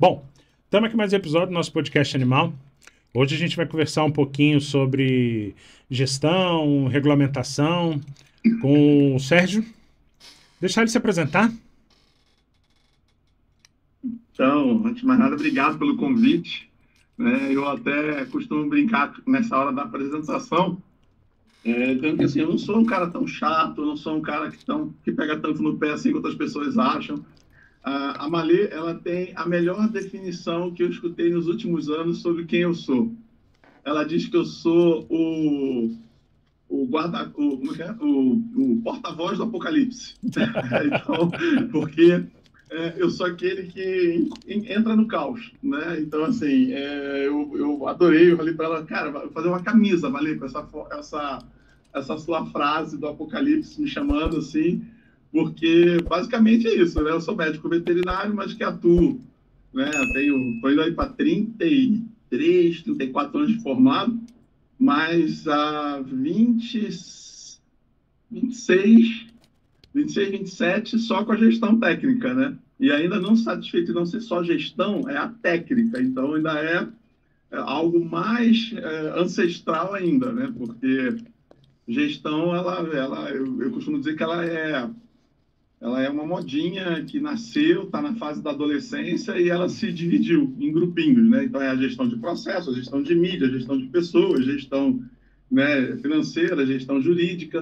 Bom, estamos aqui mais um episódio do nosso podcast Animal. Hoje a gente vai conversar um pouquinho sobre gestão, regulamentação com o Sérgio. Deixar ele se apresentar. Então, antes de mais nada, obrigado pelo convite. Né? Eu até costumo brincar nessa hora da apresentação, dizendo que assim, eu não sou um cara tão chato, eu não sou um cara que pega tanto no pé assim que outras pessoas acham. A Malê, ela tem a melhor definição que eu escutei nos últimos anos sobre quem eu sou. Ela diz que eu sou como é que é? O porta-voz do apocalipse. Então, porque eu sou aquele que entra no caos, né? Então, assim, eu adorei, eu falei para ela, cara, vou fazer uma camisa, valeu, com essa sua frase do apocalipse me chamando, assim, porque basicamente é isso, né? Eu sou médico veterinário, mas que atuo, né? Tô indo aí para 33, 34 anos de formado, mas há 26, 26, 27 só com a gestão técnica, né? E ainda não satisfeito de não ser só gestão, é a técnica. Então ainda é algo mais ancestral ainda, né? Porque gestão, eu costumo dizer que ela é uma modinha que nasceu, está na fase da adolescência e ela se dividiu em grupinhos, né? Então é a gestão de processos, a gestão de mídia, a gestão de pessoas, gestão, né, financeira, gestão jurídica,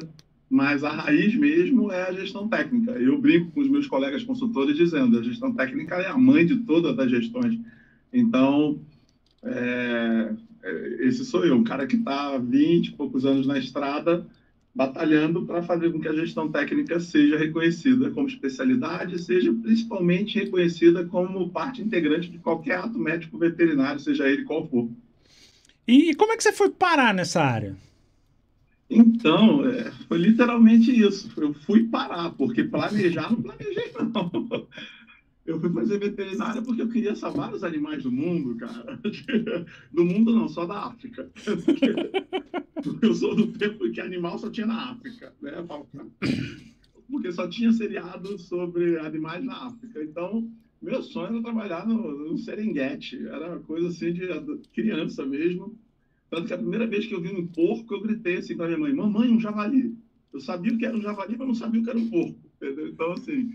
mas a raiz mesmo é a gestão técnica. Eu brinco com os meus colegas consultores dizendo, a gestão técnica é a mãe de todas as gestões. Então, esse sou eu, um cara que está há 20 e poucos anos na estrada, batalhando para fazer com que a gestão técnica seja reconhecida como especialidade, seja principalmente reconhecida como parte integrante de qualquer ato médico veterinário, seja ele qual for. E como é que você foi parar nessa área? Então, foi literalmente isso. Eu fui parar, porque planejar não planejei, não. Eu fui fazer veterinária porque eu queria salvar os animais do mundo, cara. Do mundo não, só da África. Eu sou do tempo que animal só tinha na África, né? Porque só tinha seriado sobre animais na África. Então, meu sonho era trabalhar no Serengeti. Era uma coisa assim de criança mesmo. Tanto que a primeira vez que eu vi um porco, eu gritei assim para minha mãe: Mamãe, um javali. Eu sabia o que era um javali, mas não sabia o que era um porco. Entendeu? Então, assim,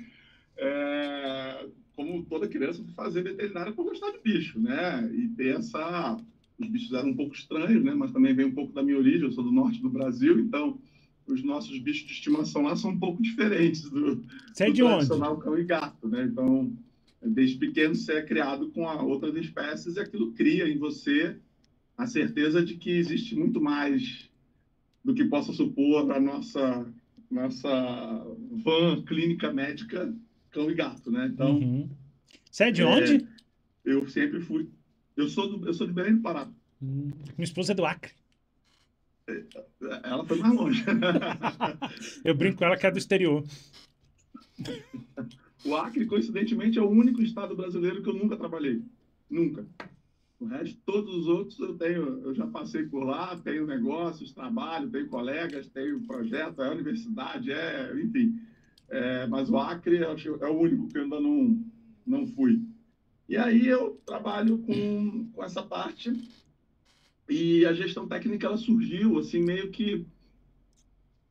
como toda criança, fui fazer veterinária por gostar de bicho, né? E ter essa. Os bichos eram um pouco estranhos, né? Mas também vem um pouco da minha origem. Eu sou do norte do Brasil, então os nossos bichos de estimação lá são um pouco diferentes Você é do de onde? tradicional cão e gato, né? Então, desde pequeno você é criado com outras espécies e aquilo cria em você a certeza de que existe muito mais do que possa supor a nossa van clínica médica cão e gato, né? Então, Uhum. Você é de onde? eu sempre fui. Eu sou de Belém do Pará. Minha esposa é do Acre. Ela foi mais longe. Eu brinco com ela que é do exterior. O Acre, coincidentemente, é o único estado brasileiro que eu nunca trabalhei. Nunca. O resto, todos os outros eu já passei por lá, tenho negócios, trabalho, tenho colegas, tenho projeto, é universidade, enfim. Mas o Acre é o único que eu ainda não fui. E aí eu trabalho com essa parte e a gestão técnica ela surgiu assim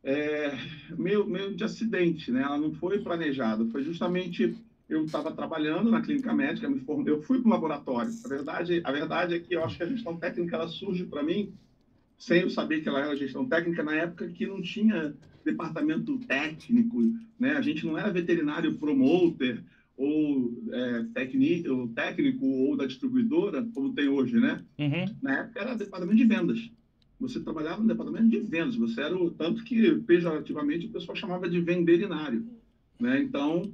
é, meio de acidente, né? Ela não foi planejada, foi justamente eu estava trabalhando na clínica médica, me formei, eu fui para o laboratório. A verdade é que eu acho que a gestão técnica ela surge para mim sem eu saber que ela era gestão técnica na época que não tinha departamento técnico, né? A gente não era veterinário promoter ou técnico ou da distribuidora como tem hoje, né? Uhum. Na época era departamento de vendas. Você trabalhava no departamento de vendas. Você era o tanto que pejorativamente o pessoal chamava de venderinário, né? Então,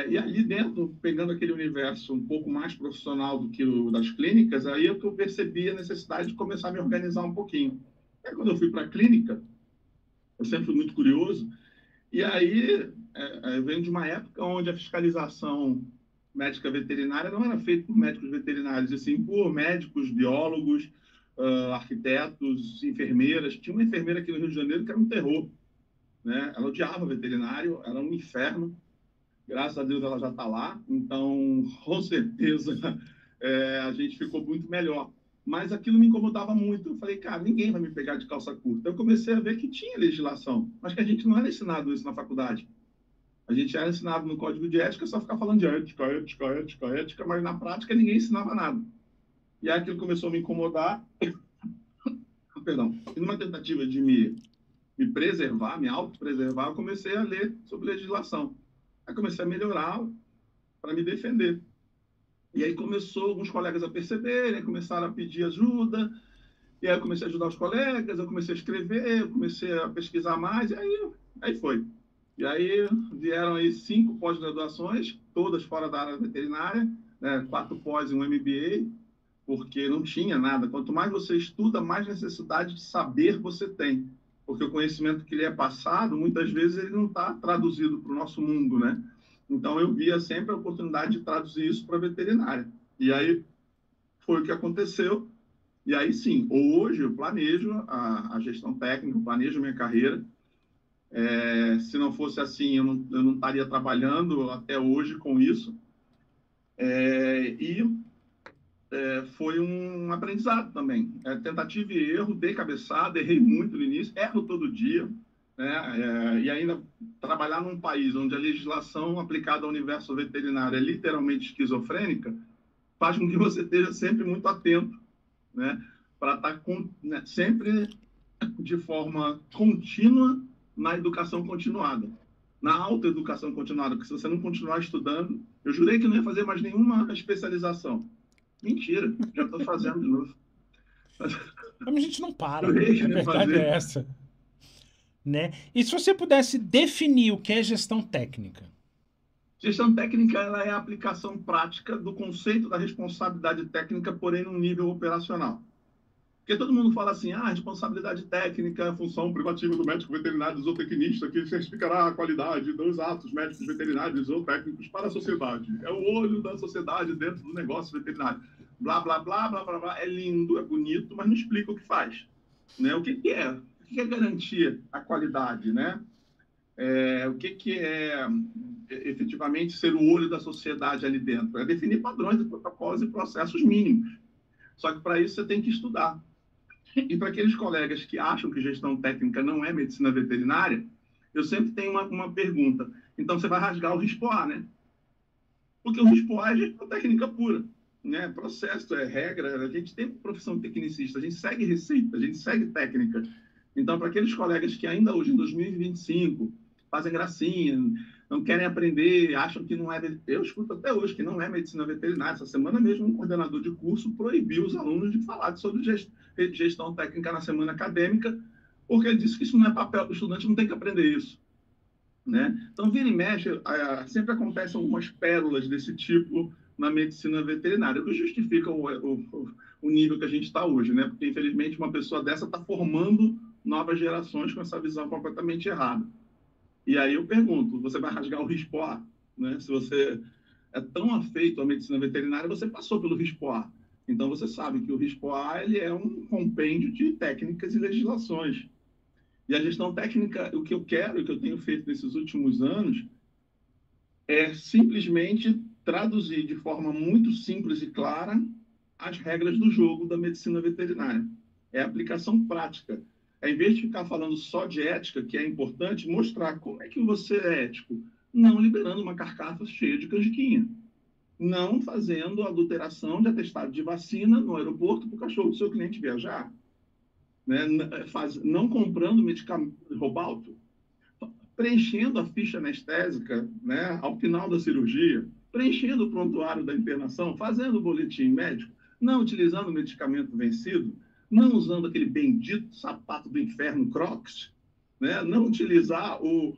e ali dentro, pegando aquele universo um pouco mais profissional do que o das clínicas, aí é que eu percebi a necessidade de começar a me organizar um pouquinho. Aí quando eu fui para a clínica, eu sempre fui muito curioso, e aí eu venho de uma época onde a fiscalização médica veterinária não era feita por médicos veterinários, e sim por médicos, biólogos, arquitetos, enfermeiras. Tinha uma enfermeira aqui no Rio de Janeiro que era um terror, né? Ela odiava veterinário, era um inferno. Graças a Deus ela já está lá, então com certeza a gente ficou muito melhor. Mas aquilo me incomodava muito. Eu falei, cara, ninguém vai me pegar de calça curta. Eu comecei a ver que tinha legislação, mas que a gente não era ensinado isso na faculdade. A gente era ensinado no código de ética só ficar falando de ética, ética, ética, ética, mas na prática ninguém ensinava nada. E aí aquilo começou a me incomodar, perdão, e numa tentativa de me preservar, me autopreservar, eu comecei a ler sobre legislação. Aí comecei a melhorar para me defender. E aí começou alguns colegas a perceberem, começaram a pedir ajuda, e aí eu comecei a ajudar os colegas, eu comecei a escrever, eu comecei a pesquisar mais, e aí foi. E aí vieram aí 5 pós-graduações, todas fora da área veterinária, né, 4 pós e um MBA, porque não tinha nada. Quanto mais você estuda, mais necessidade de saber você tem. Porque o conhecimento que ele é passado, muitas vezes ele não está traduzido para o nosso mundo, né? Então, eu via sempre a oportunidade de traduzir isso para a veterinária. E aí foi o que aconteceu. E aí, sim, hoje eu planejo a gestão técnica, eu planejo minha carreira. Se não fosse assim, eu não estaria trabalhando até hoje com isso. Foi um aprendizado também. Tentativa e erro, dei cabeçada, errei muito no início, erro todo dia. Né? E ainda trabalhar num país onde a legislação aplicada ao universo veterinário é literalmente esquizofrênica, faz com que você esteja sempre muito atento, né? Para estar sempre de forma contínua na educação continuada, na autoeducação continuada, porque se você não continuar estudando, eu jurei que não ia fazer mais nenhuma especialização. Mentira, já estou fazendo de novo. Mas a gente não para. Jurei que A ia verdade é fazer. essa. Né? E se você pudesse definir o que é gestão técnica? Gestão técnica ela é a aplicação prática do conceito da responsabilidade técnica, porém num nível operacional. Porque todo mundo fala assim, responsabilidade técnica, função privativa do médico veterinário, do zootecnista, que certificará a qualidade dos atos médicos veterinários ou técnicos para a sociedade. É o olho da sociedade dentro do negócio veterinário. Blá, blá, blá, blá, blá, blá. É lindo, é bonito, mas não explica o que faz. Né? O que é? O que é garantir a qualidade, né? O que é efetivamente ser o olho da sociedade ali dentro? É definir padrões de protocolos e processos mínimos. Só que para isso você tem que estudar. E para aqueles colegas que acham que gestão técnica não é medicina veterinária, eu sempre tenho uma pergunta. Então você vai rasgar o RISPOA, né? Porque o RISPOA é gestão técnica pura. Né? Processo, regra, a gente tem profissão tecnicista, a gente segue receita, a gente segue técnica. Então, para aqueles colegas que ainda hoje, em 2025, fazem gracinha, não querem aprender, acham que não é... Eu escuto até hoje que não é medicina veterinária. Essa semana mesmo, um coordenador de curso proibiu os alunos de falar sobre gestão técnica na semana acadêmica, porque ele disse que isso não é papel, o estudante não tem que aprender isso. Né? Então, vira e mexe, sempre acontecem algumas pérolas desse tipo na medicina veterinária, o que justifica o nível que a gente está hoje, né? Porque, infelizmente, uma pessoa dessa está formando novas gerações com essa visão completamente errada. E aí eu pergunto, você vai rasgar o RISPOA? Né? Se você é tão afeito à medicina veterinária, você passou pelo RISPOA. Então, você sabe que o RISPOA ele é um compêndio de técnicas e legislações. E a gestão técnica, o que eu quero, o que eu tenho feito nesses últimos anos, é simplesmente traduzir de forma muito simples e clara as regras do jogo da medicina veterinária. É a aplicação prática. Em vez de ficar falando só de ética, que é importante, mostrar como é que você é ético, não liberando uma carcaça cheia de canjiquinha, não fazendo adulteração de atestado de vacina no aeroporto para o cachorro do seu cliente viajar, né? Não comprando medicamento Robalto, preenchendo a ficha anestésica, né, ao final da cirurgia, preenchendo o prontuário da internação, fazendo o boletim médico, não utilizando o medicamento vencido, não usando aquele bendito sapato do inferno Crocs, né, não utilizar o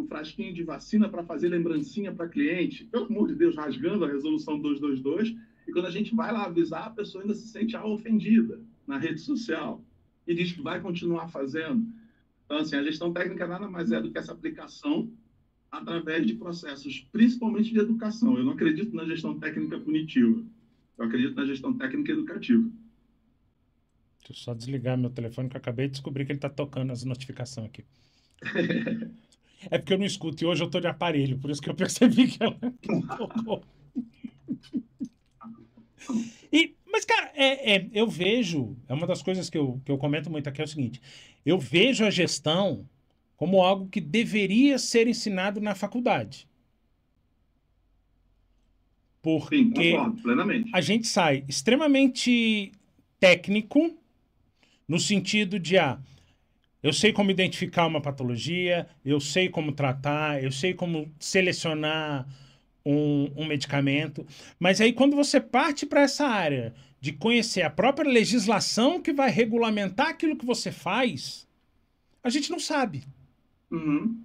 frasquinho de vacina para fazer lembrancinha para cliente, pelo amor de Deus, rasgando a resolução 222, e quando a gente vai lá avisar, a pessoa ainda se sente ofendida na rede social e diz que vai continuar fazendo. Então, assim, a gestão técnica nada mais é do que essa aplicação através de processos, principalmente de educação. Eu não acredito na gestão técnica punitiva. Eu acredito na gestão técnica educativa. Deixa eu só desligar meu telefone, que eu acabei de descobrir que ele está tocando as notificações aqui. É porque eu não escuto e hoje eu tô de aparelho, por isso que eu percebi que ela tocou. Mas, cara, eu vejo, é uma das coisas que eu comento muito aqui é o seguinte, eu vejo a gestão como algo que deveria ser ensinado na faculdade. Sim, Porque concordo plenamente. a gente sai extremamente técnico no sentido de, eu sei como identificar uma patologia, eu sei como tratar, eu sei como selecionar um medicamento, mas aí quando você parte para essa área de conhecer a própria legislação que vai regulamentar aquilo que você faz, a gente não sabe, Uhum.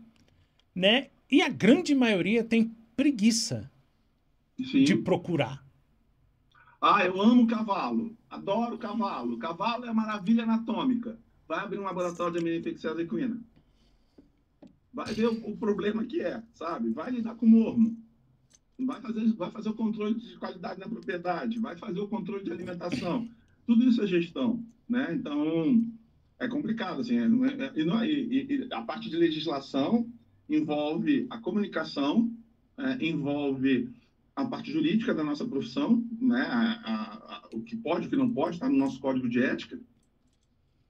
né? E a grande maioria tem preguiça de Sim. procurar. Ah, eu amo cavalo, adoro cavalo. Cavalo é a maravilha anatômica. Vai abrir um laboratório de anemia infecciosa equina. Vai ver o problema que é, sabe? Vai lidar com o mormo. Vai fazer o controle de qualidade na propriedade, vai fazer o controle de alimentação. Tudo isso é gestão, né? Então, é complicado, assim. E a parte de legislação envolve a comunicação, envolve a parte jurídica da nossa profissão, né? O que pode, o que não pode, está no nosso código de ética.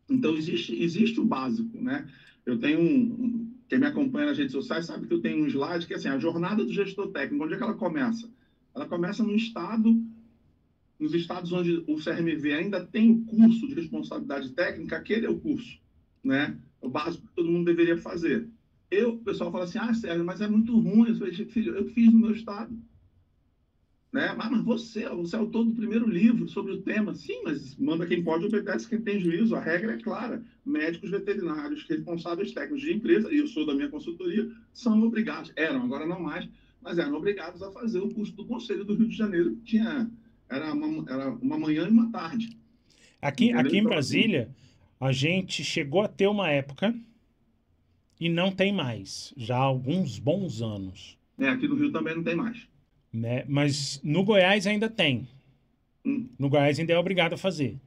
Então, existe o básico, né? Eu tenho quem me acompanha nas redes sociais sabe que eu tenho um slide que é assim, a jornada do gestor técnico, onde é que ela começa? Ela começa nos estados onde o CRMV ainda tem o curso de responsabilidade técnica, aquele é o curso, né? O básico que todo mundo deveria fazer. O pessoal fala assim, Sérgio, mas é muito ruim. Eu falei, filho, eu fiz no meu estado. Né? Mas você é autor do primeiro livro sobre o tema. Sim, mas manda quem pode, obedece quem tem juízo. A regra é clara. Médicos veterinários, responsáveis técnicos de empresa, e eu sou da minha consultoria, são obrigados, eram, agora não mais, mas eram obrigados a fazer o curso do Conselho do Rio de Janeiro, que era uma manhã e uma tarde. Aqui Entendeu? em Então, assim, Brasília, a gente chegou a ter uma época e não tem mais, já há alguns bons anos, aqui no Rio também não tem mais. né? Mas no Goiás ainda tem. Hum. No Goiás ainda é obrigado a fazer.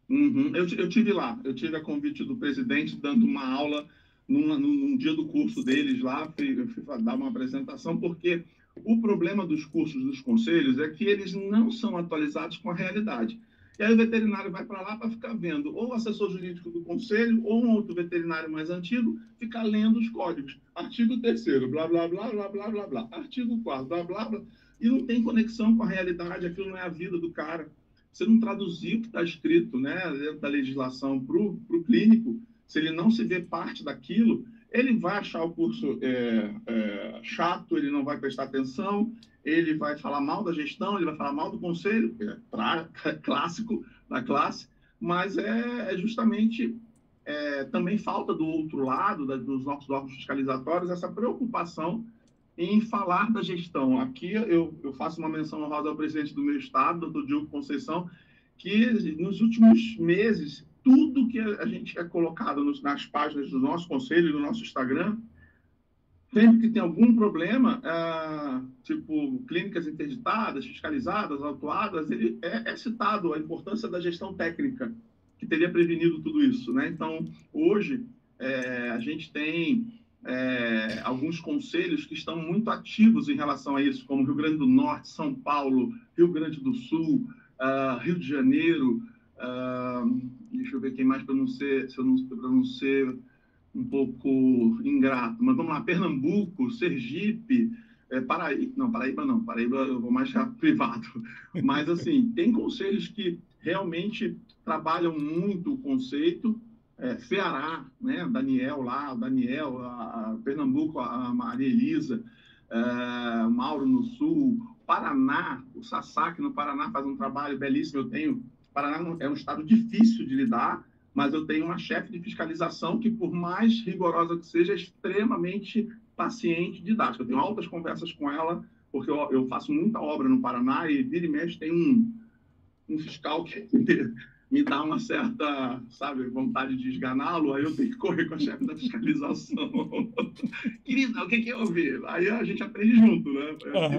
Uhum. Eu tive lá, eu tive a convite do presidente dando uma aula num dia do curso deles lá, eu fui dar uma apresentação, porque o problema dos cursos dos conselhos é que eles não são atualizados com a realidade. E aí o veterinário vai para lá para ficar vendo ou o assessor jurídico do conselho ou um outro veterinário mais antigo ficar lendo os códigos. Artigo 3º, blá, blá, blá, blá, blá, blá, blá. Artigo 4º, blá, blá, blá. E não tem conexão com a realidade, aquilo não é a vida do cara. Você não traduzir o que está escrito, né, dentro da legislação para o clínico, se ele não se vê parte daquilo, ele vai achar o curso chato, ele não vai prestar atenção, ele vai falar mal da gestão, ele vai falar mal do conselho, que é clássico da classe, mas é justamente também falta do outro lado, dos nossos órgãos fiscalizatórios, essa preocupação em falar da gestão. Aqui eu faço uma menção honrosa ao presidente do meu estado, doutor Diogo Conceição, que nos últimos meses, tudo que a gente é colocado nas páginas do nosso conselho, do nosso Instagram, sempre que tem algum problema, tipo clínicas interditadas, fiscalizadas, autuadas, ele é citado a importância da gestão técnica, que teria prevenido tudo isso, né? Então, hoje, a gente tem alguns conselhos que estão muito ativos em relação a isso, como Rio Grande do Norte, São Paulo, Rio Grande do Sul, Rio de Janeiro, deixa eu ver quem mais para não ser um pouco ingrato, mas vamos lá, Pernambuco, Sergipe, Paraíba não, Paraíba eu vou mais privado, mas assim, tem conselhos que realmente trabalham muito o conceito, Ceará, né, Daniel lá, Pernambuco, a Maria Elisa, Mauro no Sul, Paraná, o Sasaki no Paraná faz um trabalho belíssimo, Paraná é um estado difícil de lidar, mas eu tenho uma chefe de fiscalização que, por mais rigorosa que seja, é extremamente paciente e didática. Eu tenho altas conversas com ela, porque eu faço muita obra no Paraná e vira e mexe tem um fiscal que me dá uma certa, sabe, vontade de esganá-lo, aí eu tenho que correr com a chefe da fiscalização. Querida, o que eu ouvi? Aí a gente aprende junto, né?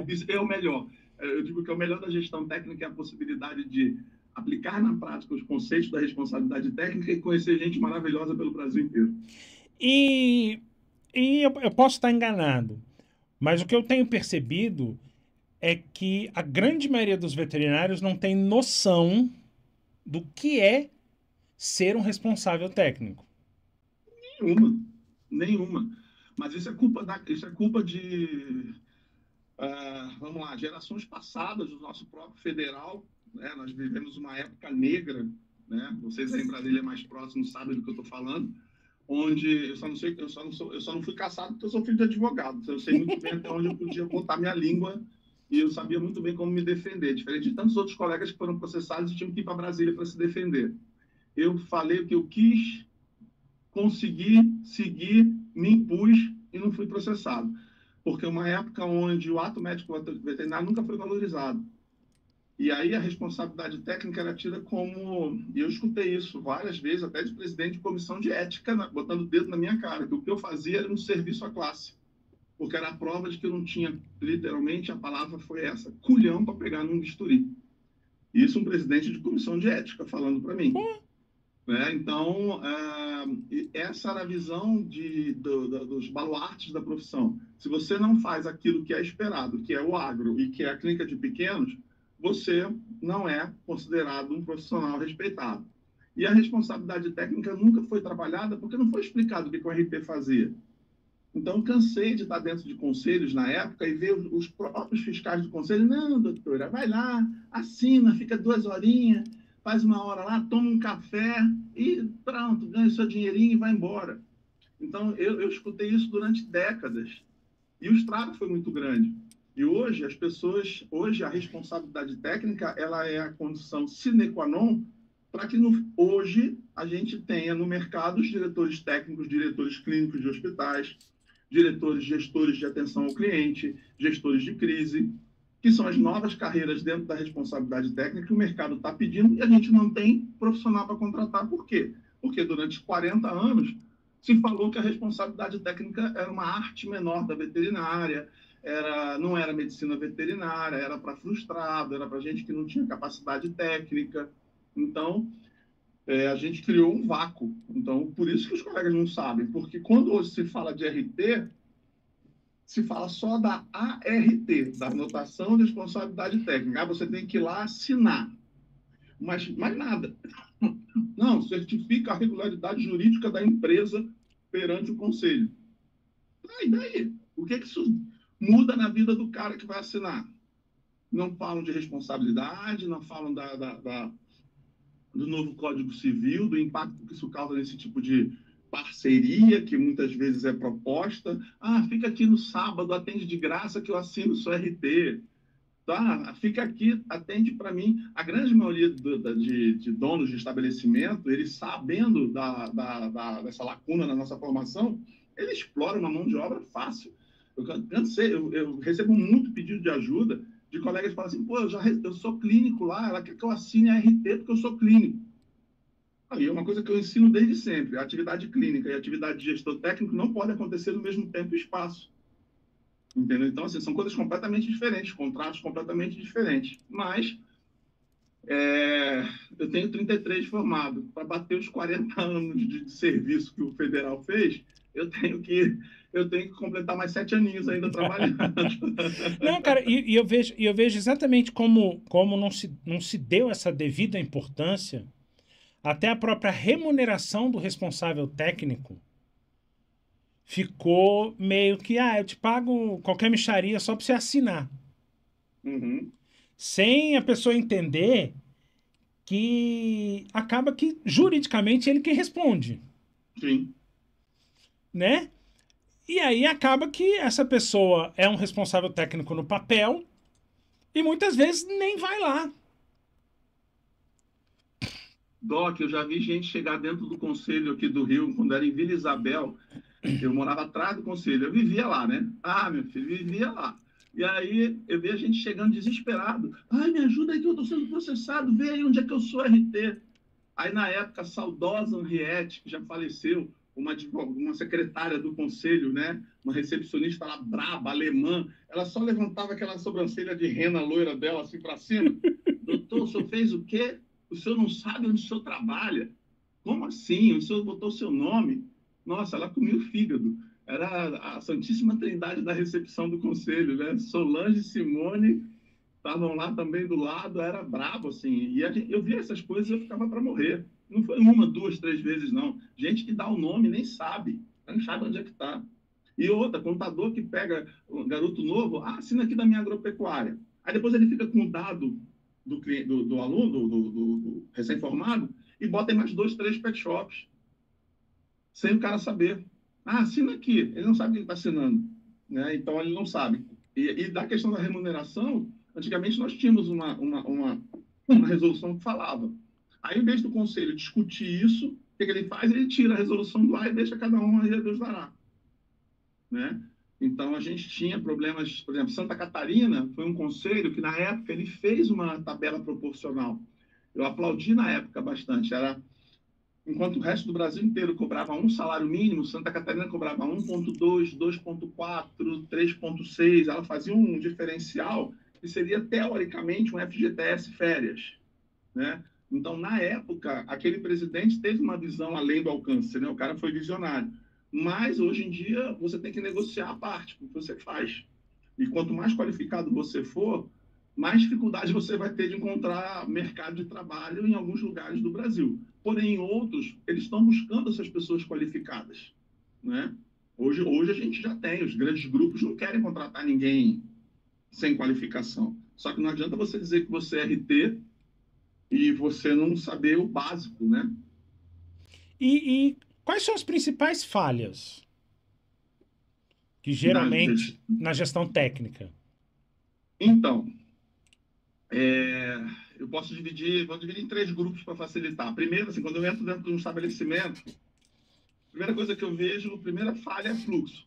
Isso é o melhor. Eu digo que o melhor da gestão técnica é a possibilidade de aplicar na prática os conceitos da responsabilidade técnica e conhecer gente maravilhosa pelo Brasil inteiro. E E eu posso estar enganado, mas o que eu tenho percebido é que a grande maioria dos veterinários não tem noção do que é ser um responsável técnico. Nenhuma, nenhuma. Mas isso é culpa de, vamos lá, gerações passadas do nosso próprio federal, né? Nós vivemos uma época negra, né? Vocês aí em Brasília mais próximos sabem do que eu estou falando, onde eu só não fui caçado porque eu sou filho de advogado. Então eu sei muito bem até onde eu podia botar minha língua e eu sabia muito bem como me defender, diferente de tantos outros colegas que foram processados e tinham que ir para Brasília para se defender. Eu falei o que eu quis, consegui seguir, me impus e não fui processado. Porque é uma época onde o ato médico veterinário nunca foi valorizado. E aí a responsabilidade técnica era tida como... E eu escutei isso várias vezes, até de presidente de comissão de ética, botando o dedo na minha cara, que o que eu fazia era um serviço à classe. Porque era a prova de que eu não tinha, literalmente, a palavra foi essa, culhão para pegar num bisturi. Isso um presidente de comissão de ética falando para mim. Né? Então, essa era a visão dos baluartes da profissão. Se você não faz aquilo que é esperado, que é o agro e que é a clínica de pequenos, você não é considerado um profissional respeitado. E a responsabilidade técnica nunca foi trabalhada porque não foi explicado o que o RP fazia. Então, cansei de estar dentro de conselhos na época e ver os próprios fiscais do conselho, não, doutora, vai lá, assina, fica 2 horinhas, faz 1 hora lá, toma um café e pronto, ganha seu dinheirinho e vai embora. Então, eu escutei isso durante décadas e o estrago foi muito grande. E hoje, hoje a responsabilidade técnica, ela é a condição sine qua non para que hoje a gente tenha no mercado os diretores técnicos, diretores clínicos de hospitais, diretores, gestores de atenção ao cliente, gestores de crise, que são as novas carreiras dentro da responsabilidade técnica que o mercado está pedindo e a gente não tem profissional para contratar. Por quê? Porque durante 40 anos se falou que a responsabilidade técnica era uma arte menor da veterinária, não era medicina veterinária, era para frustrado, era para gente que não tinha capacidade técnica. Então, a gente criou um vácuo. Então, por isso que os colegas não sabem, porque quando hoje se fala de RT, se fala só da ART, da anotação de responsabilidade técnica. Você tem que ir lá assinar. Mas mais nada. Não, certifica a regularidade jurídica da empresa perante o conselho. E daí? O que isso muda na vida do cara que vai assinar? Não falam de responsabilidade, não falam do novo Código Civil, do impacto que isso causa nesse tipo de parceria que muitas vezes é proposta. Fica aqui no sábado, atende de graça que eu assino o seu RT. Tá? Fica aqui, atende para mim. A grande maioria de donos de estabelecimento, eles sabendo dessa lacuna na nossa formação, ele explora uma mão de obra fácil. Eu recebo muito pedido de ajuda de colegas que falam assim, pô, eu sou clínico lá, ela quer que eu assine a RT porque eu sou clínico. Aí é uma coisa que eu ensino desde sempre. A atividade clínica e a atividade de gestor técnico não podem acontecer no mesmo tempo e espaço. Entendeu? Então, assim, são coisas completamente diferentes, contratos completamente diferentes. Mas eu tenho 33 formado. Para bater os 40 anos de serviço que o federal fez, eu tenho que completar mais 7 aninhos ainda trabalhando. Não, cara, e eu vejo exatamente como não se deu essa devida importância, até a própria remuneração do responsável técnico ficou meio que, eu te pago qualquer mixaria só para você assinar. Uhum. Sem a pessoa entender que acaba que juridicamente ele que responde. Sim. Né? E aí acaba que essa pessoa é um responsável técnico no papel e muitas vezes nem vai lá. Doc, eu já vi gente chegar dentro do conselho aqui do Rio, quando era em Vila Isabel. Eu morava atrás do conselho, eu vivia lá, né? Meu filho, vivia lá. E aí eu vi a gente chegando desesperado. Me ajuda aí que eu estou sendo processado, vê aí onde é que eu sou RT. Aí na época, a saudosa Henriette, que já faleceu, uma secretária do conselho, né? Uma recepcionista lá braba, alemã, ela só levantava aquela sobrancelha de rena loira dela assim para cima. Doutor, o senhor fez o quê? O senhor não sabe onde o senhor trabalha? Como assim? O senhor botou o seu nome? Nossa, ela comia o fígado. era a Santíssima Trindade da recepção do conselho, né? Solange e Simone estavam lá também do lado, era brabo, assim. E eu via essas coisas e eu ficava para morrer. Não foi uma, duas, três vezes, não. Gente que dá o nome nem sabe, não sabe onde é que está. E outra, contador que pega um garoto novo, assina aqui da minha agropecuária. Aí depois ele fica com o dado do aluno, do recém-formado, e bota em mais dois, três pet shops, sem o cara saber. Assina aqui. Ele não sabe o que ele está assinando, né? Então ele não sabe. E da questão da remuneração, antigamente nós tínhamos uma resolução que falava. Aí, em vez do conselho discutir isso, o que ele faz? Ele tira a resolução do ar e deixa cada um aí a Deus dará, né? Então, a gente tinha problemas, por exemplo, Santa Catarina foi um conselho que, na época, ele fez uma tabela proporcional. Eu aplaudi na época bastante. Era, enquanto o resto do Brasil inteiro cobrava um salário mínimo, Santa Catarina cobrava 1,2, 2,4, 3,6. Ela fazia um diferencial que seria, teoricamente, um FGTS férias, né? Então, na época, aquele presidente teve uma visão além do alcance, né? O cara foi visionário. Mas, hoje em dia, você tem que negociar a parte, o que você faz. E quanto mais qualificado você for, mais dificuldade você vai ter de encontrar mercado de trabalho em alguns lugares do Brasil. Porém, em outros, eles estão buscando essas pessoas qualificadas, né? Hoje a gente já tem, os grandes grupos não querem contratar ninguém sem qualificação. Só que não adianta você dizer que você é RT e você não saber o básico, né? E quais são as principais falhas que Da geralmente na gestão técnica? Então, eu posso vou dividir em três grupos para facilitar. Primeiro, assim, quando eu entro dentro de um estabelecimento, a primeira coisa que eu vejo, a primeira falha é fluxo.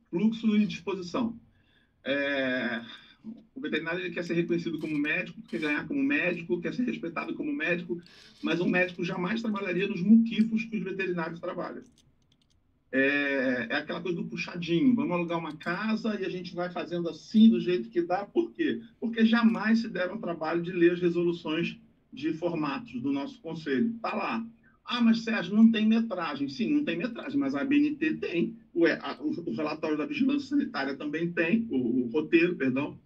Fluxo e disposição. O veterinário ele quer ser reconhecido como médico, quer ganhar como médico, quer ser respeitado como médico, mas um médico jamais trabalharia nos muquifos que os veterinários trabalham. É aquela coisa do puxadinho. Vamos alugar uma casa e a gente vai fazendo assim, do jeito que dá. Por quê? Porque jamais se deram o trabalho de ler as resoluções de formatos do nosso conselho. Está lá. Mas Sérgio, não tem metragem. Sim, não tem metragem, mas a ABNT tem. O relatório da vigilância sanitária também tem, o roteiro, perdão.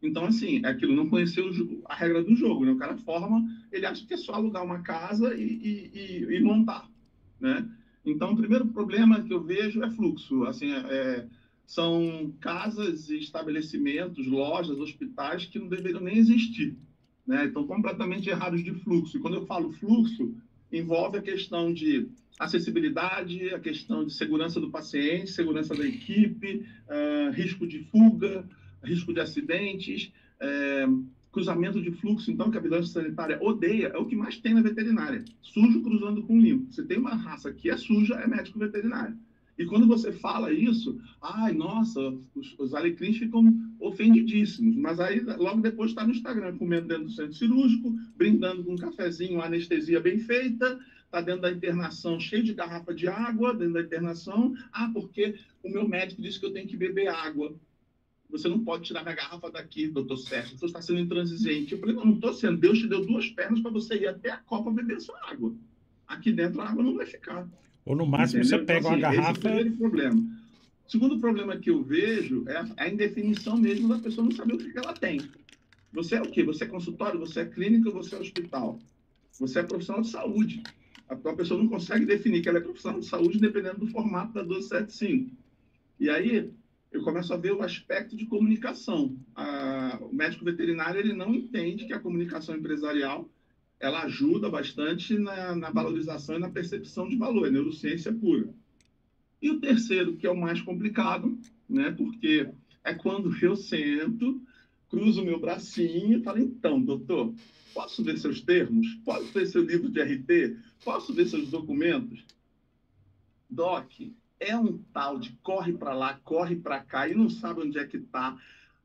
Então, assim, aquilo não conheceu a regra do jogo, né? O cara forma, ele acha que é só alugar uma casa e montar, né? Então, o primeiro problema que eu vejo é fluxo. Assim, são casas, estabelecimentos, lojas, hospitais que não deveriam nem existir, né? Estão completamente errados de fluxo. E quando eu falo fluxo, envolve a questão de acessibilidade, a questão de segurança do paciente, segurança da equipe, risco de fuga, risco de acidentes, cruzamento de fluxo, então, que a vigilância sanitária odeia, é o que mais tem na veterinária. Sujo cruzando com limpo. Você tem uma raça que é suja, é médico veterinário. E quando você fala isso, nossa, os alecrins ficam ofendidíssimos. Mas aí, logo depois, está no Instagram, comendo dentro do centro cirúrgico, brindando com um cafezinho, anestesia bem feita, está dentro da internação cheio de garrafa de água, dentro da internação. Porque o meu médico disse que eu tenho que beber água. Você não pode tirar minha garrafa daqui, doutor Sérgio. Você está sendo intransigente. Eu falei, não estou sendo. Deus te deu duas pernas para você ir até a copa beber sua água. Aqui dentro a água não vai ficar. Ou no máximo entendeu? você pega então, uma assim, garrafa... Esse é o primeiro problema. O segundo problema que eu vejo é a indefinição mesmo da pessoa não saber o que ela tem. Você é o quê? Você é consultório, você é clínica, você é hospital. Você é profissional de saúde. A pessoa não consegue definir que ela é profissional de saúde dependendo do formato da 1275. E aí eu começo a ver o aspecto de comunicação. O médico veterinário ele não entende que a comunicação empresarial ela ajuda bastante na valorização e na percepção de valor, é neurociência pura. E o terceiro, que é o mais complicado, né, porque é quando eu sento, cruzo o meu bracinho e falo, então, doutor, posso ver seus termos? Posso ver seu livro de RT? Posso ver seus documentos? Doc, é um tal de corre para lá, corre para cá e não sabe onde é que está.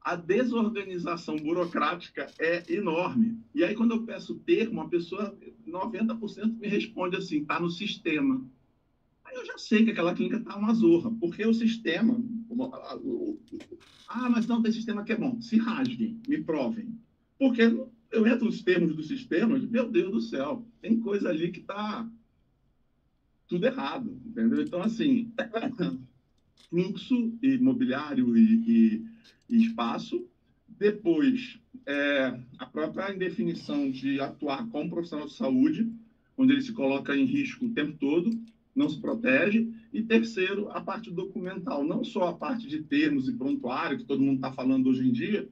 A desorganização burocrática é enorme. E aí, quando eu peço termo, a pessoa, 90% me responde assim, está no sistema. Aí eu já sei que aquela clínica está uma zorra, porque o sistema... mas não tem sistema que é bom. Se rasguem, me provem. Porque eu entro nos termos do sistema, meu Deus do céu, tem coisa ali que está tudo errado, entendeu? Então, assim, fluxo imobiliário e espaço. Depois, a própria indefinição de atuar como profissional de saúde, onde ele se coloca em risco o tempo todo, não se protege. E terceiro, a parte documental, não só a parte de termos e prontuário, que todo mundo está falando hoje em dia,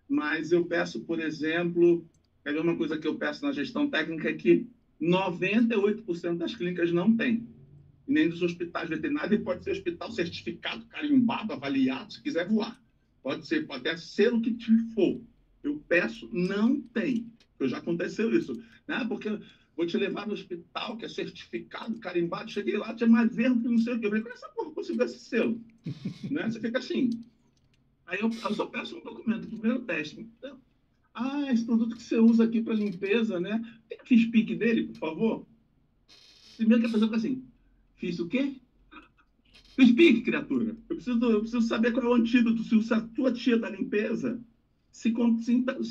mas eu peço, por exemplo, uma coisa que eu peço na gestão técnica é que 98% das clínicas não tem, nem dos hospitais veterinários, e pode ser hospital certificado, carimbado, avaliado, se quiser voar. Pode ser, pode até ser o que for. Eu peço, não tem. Porque já aconteceu isso. Né? Porque vou te levar no hospital, que é certificado, carimbado. Cheguei lá, tinha mais erro que não sei o quê. Eu falei, como essa porra conseguiu esse selo? Né? Você fica assim. Aí eu só peço um documento, primeiro teste. Então, esse produto que você usa aqui para limpeza, né? Tem a FISPIC dele, por favor? Primeiro que a pessoa fica assim, fiz o quê? FISPIC, criatura. Eu preciso saber qual é o antídoto, se a tua tia da limpeza se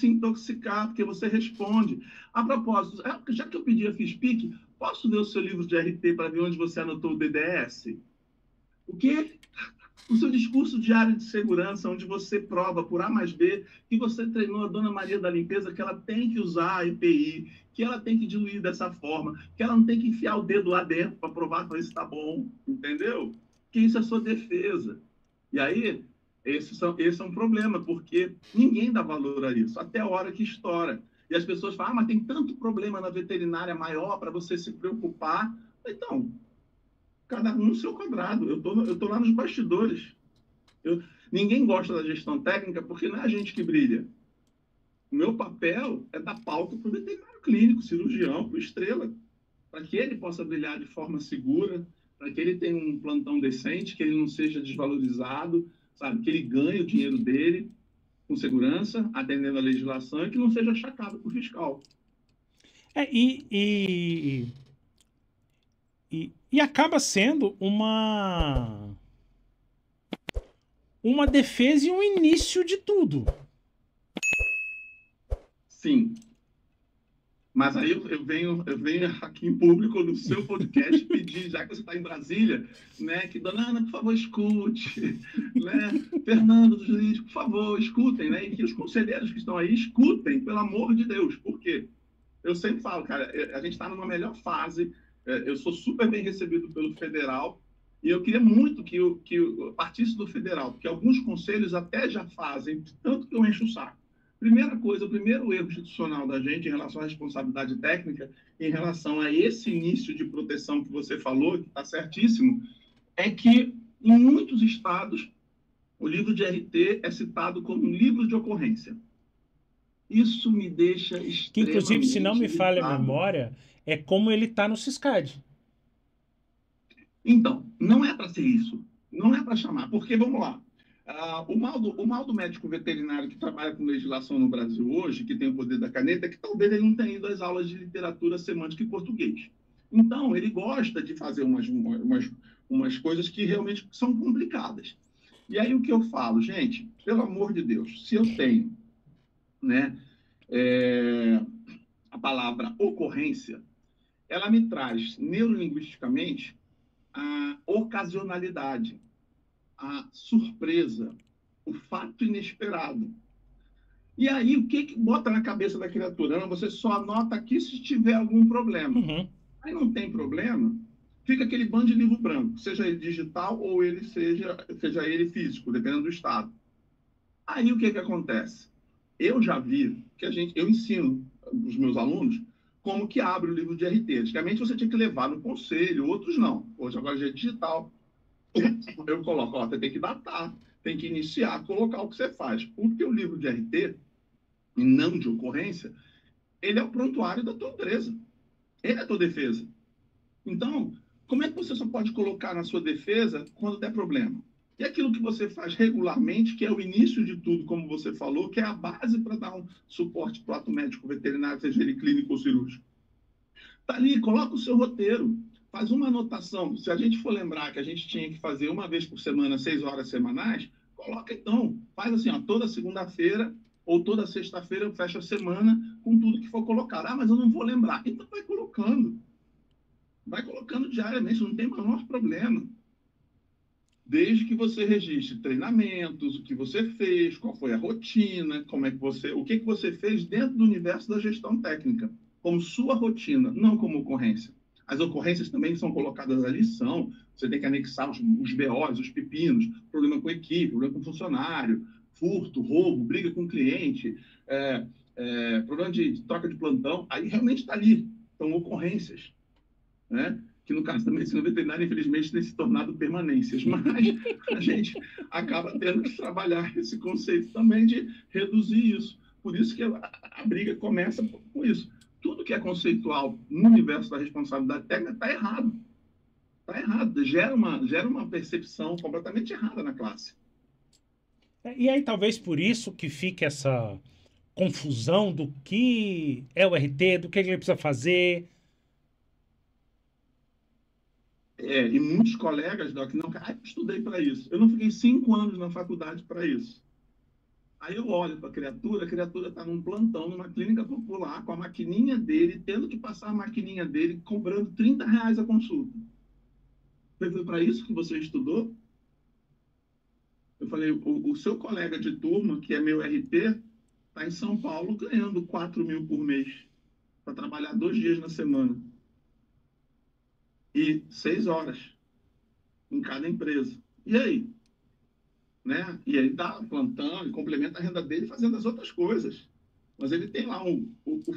intoxicar, porque você responde. A propósito, já que eu pedi a FISPIC, posso ver o seu livro de RT para ver onde você anotou o DDS? O quê? O seu discurso diário de segurança, onde você prova por A mais B que você treinou a dona Maria da limpeza, que ela tem que usar a EPI, que ela tem que diluir dessa forma, que ela não tem que enfiar o dedo lá dentro para provar que isso está bom, entendeu? Que isso é sua defesa. E aí, esse é um problema, porque ninguém dá valor a isso, até a hora que estoura. E as pessoas falam, mas tem tanto problema na veterinária maior para você se preocupar. Então, cada um no seu quadrado. Eu tô lá nos bastidores. Ninguém gosta da gestão técnica porque não é a gente que brilha. O meu papel é dar pauta para o veterinário clínico, cirurgião, para o estrela, para que ele possa brilhar de forma segura, para que ele tenha um plantão decente, que ele não seja desvalorizado, sabe? Que ele ganhe o dinheiro dele com segurança, atendendo a legislação, e que não seja achacado por fiscal. E acaba sendo uma defesa e um início de tudo. Sim. Mas aí eu venho aqui em público no seu podcast pedir, já que você está em Brasília, né, que Dona Ana, por favor, escute, né, Fernando do Jurídico, por favor, escutem, né, e que os conselheiros que estão aí escutem, pelo amor de Deus. Por quê? Eu sempre falo, cara, a gente está numa melhor fase, eu sou super bem recebido pelo federal, e eu queria muito que eu partisse do federal, porque alguns conselhos até já fazem, tanto que eu encho o saco. Primeira coisa, o primeiro erro institucional da gente em relação à responsabilidade técnica, em relação a esse início de proteção que você falou, que está certíssimo, é que em muitos estados o livro de RT é citado como um livro de ocorrência. Isso me deixa extremamente que, inclusive, se não me falha a irritado. memória, é como ele está no Siscad. Então, não é para ser isso. Não é para chamar. Porque, vamos lá, o mal do médico veterinário que trabalha com legislação no Brasil hoje, que tem o poder da caneta, é que talvez ele não tenha ido às aulas de literatura semântica e português. Então, ele gosta de fazer umas coisas que realmente são complicadas. E aí o que eu falo, gente, pelo amor de Deus, se eu tenho, né, a palavra ocorrência, ela me traz neurolinguisticamente a ocasionalidade, a surpresa, o fato inesperado. E aí, o que bota na cabeça da criatura? Não, você só anota aqui se tiver algum problema. Uhum. Aí não tem problema, fica aquele bando de livro branco, seja ele digital ou ele seja ele físico, dependendo do estado. Aí o que acontece? Eu já vi que eu ensino os meus alunos como que abre o livro de RT. Antigamente você tinha que levar no conselho, outros não. Hoje agora já é digital. Eu coloco, você tem que datar, tem que iniciar, colocar o que você faz. Porque o livro de RT, e não de ocorrência, ele é o prontuário da tua empresa. Ele é a tua defesa. Então, como é que você só pode colocar na sua defesa quando der problema? E aquilo que você faz regularmente, que é o início de tudo, como você falou, que é a base para dar um suporte para o ato médico veterinário, seja ele clínico ou cirúrgico. Está ali, coloca o seu roteiro, faz uma anotação. Se a gente for lembrar que a gente tinha que fazer uma vez por semana, 6 horas semanais, coloca então, faz assim, ó, toda segunda-feira ou toda sexta-feira, fecha a semana com tudo que for colocado. Mas eu não vou lembrar. Então vai colocando. Vai colocando diariamente, não tem o menor problema. Desde que você registre treinamentos, o que você fez, qual foi a rotina, o que você fez dentro do universo da gestão técnica, como sua rotina, não como ocorrência. As ocorrências também são colocadas ali, você tem que anexar os BOs, os pepinos, problema com equipe, problema com funcionário, furto, roubo, briga com cliente, problema de troca de plantão, aí realmente está ali, são ocorrências, né? Que no caso da medicina veterinária, infelizmente, tem se tornado permanências, mas a gente acaba tendo que trabalhar esse conceito também de reduzir isso. Por isso que a briga começa com isso. Tudo que é conceitual no universo da responsabilidade técnica está errado. Está errado, gera uma percepção completamente errada na classe. E aí talvez por isso que fique essa confusão do que é o RT, do que ele precisa fazer. E muitos colegas, Doc, não, eu estudei para isso. Eu não fiquei 5 anos na faculdade para isso. Aí eu olho para a criatura está num plantão, numa clínica popular, com a maquininha dele, tendo que passar a maquininha dele, cobrando R$ 30 a consulta. Foi para isso que você estudou? Eu falei, o seu colega de turma, que é meu RT, está em São Paulo ganhando 4.000 por mês, para trabalhar 2 dias na semana. E 6 horas em cada empresa. E aí? Né? E ele dá plantão, ele complementa a renda dele fazendo as outras coisas. Mas ele tem lá o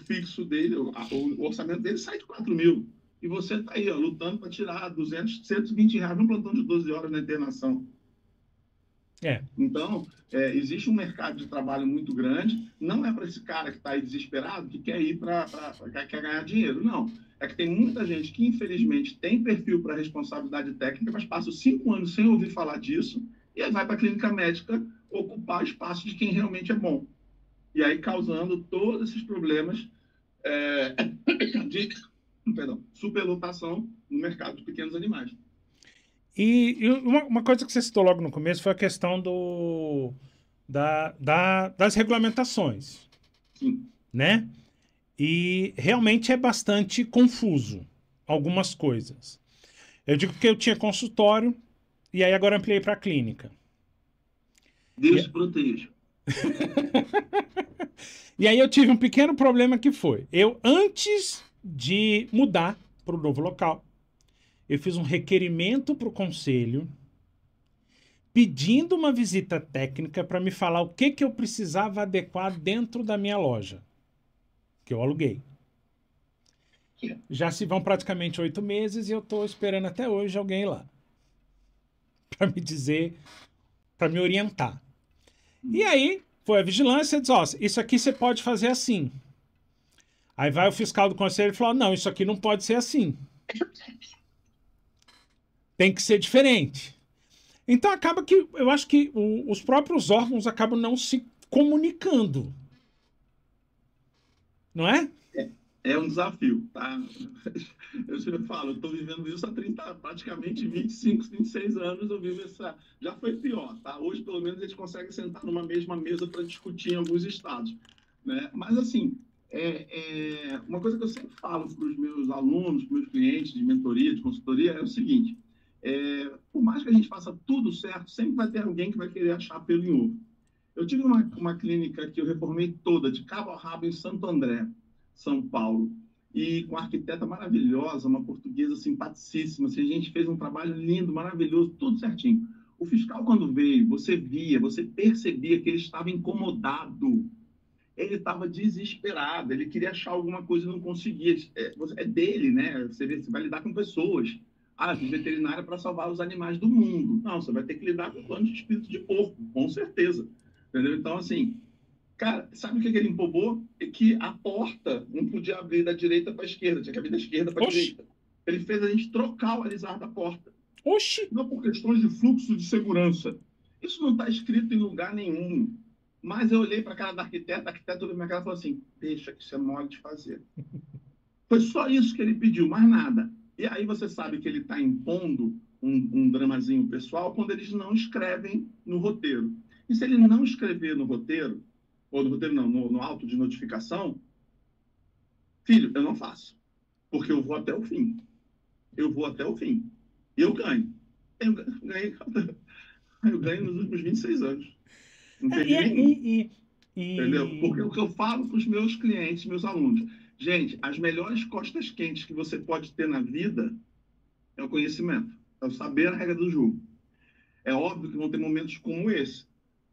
fixo dele, o orçamento dele sai de 4.000. E você está aí, ó, lutando para tirar 200, R$ 120 num plantão de 12 horas na internação. Então, existe um mercado de trabalho muito grande. Não é para esse cara que está aí desesperado, que quer ir quer ganhar dinheiro. Não. É que tem muita gente que, infelizmente, tem perfil para responsabilidade técnica, mas passa 5 anos sem ouvir falar disso, e aí vai para a clínica médica ocupar o espaço de quem realmente é bom. E aí causando todos esses problemas de superlotação no mercado de pequenos animais. E uma coisa que você citou logo no começo foi a questão das regulamentações. Sim. Né? E realmente é bastante confuso algumas coisas. Eu digo que eu tinha consultório e aí agora ampliei para clínica. Deus proteja. E aí eu tive um pequeno problema que foi, antes de mudar para o novo local, eu fiz um requerimento para o conselho pedindo uma visita técnica para me falar o que eu precisava adequar dentro da minha loja, que eu aluguei. Já se vão praticamente 8 meses e eu estou esperando até hoje alguém lá para me dizer, para me orientar. E aí foi a vigilância e diz, ó, isso aqui você pode fazer assim. Aí vai o fiscal do conselho e fala, não, isso aqui não pode ser assim. Tem que ser diferente. Então acaba que, eu acho que os próprios órgãos acabam não se comunicando. Não é? É um desafio, tá? Eu sempre falo, eu estou vivendo isso há praticamente 25, 26 anos, eu vivo já foi pior, tá? Hoje, pelo menos, a gente consegue sentar numa mesma mesa para discutir em alguns estados, né? Mas, assim, uma coisa que eu sempre falo para os meus alunos, para os meus clientes de mentoria, de consultoria, é o seguinte, por mais que a gente faça tudo certo, sempre vai ter alguém que vai querer achar pelo em ovo. Eu tive uma clínica que eu reformei toda, de cabo a rabo, em Santo André, São Paulo, e com uma arquiteta maravilhosa, uma portuguesa simpaticíssima, assim, a gente fez um trabalho lindo, maravilhoso, tudo certinho. O fiscal, quando veio, você percebia que ele estava incomodado, ele estava desesperado, ele queria achar alguma coisa e não conseguia. É dele, né? Você vai lidar com pessoas. Ah, fiz veterinária para salvar os animais do mundo. Não, você vai ter que lidar com plano de espírito de porco, com certeza. Entendeu? Então, assim, cara, sabe o que ele empobou? É que a porta não podia abrir da direita para a esquerda, tinha que abrir da esquerda para a direita. Ele fez a gente trocar o alisar da porta. Oxi! Não por questões de fluxo de segurança. Isso não está escrito em lugar nenhum. Mas eu olhei para a cara da arquiteta, a arquiteta olhou para minha cara e falou assim, deixa que isso é mole de fazer. Foi só isso que ele pediu, mais nada. E aí você sabe que ele está impondo um dramazinho pessoal quando eles não escrevem no roteiro. E se ele não escrever no roteiro, ou no roteiro não, no auto de notificação, filho, eu não faço. Porque eu vou até o fim. Eu vou até o fim. E eu ganho. Eu ganhei, eu ganho nos últimos 26 anos. Não É, perdi nenhum. Entendeu? Porque o e- que eu falo para os meus clientes, meus alunos, gente, as melhores costas quentes que você pode ter na vida é o conhecimento, é o saber a regra do jogo. É óbvio que vão ter momentos como esse.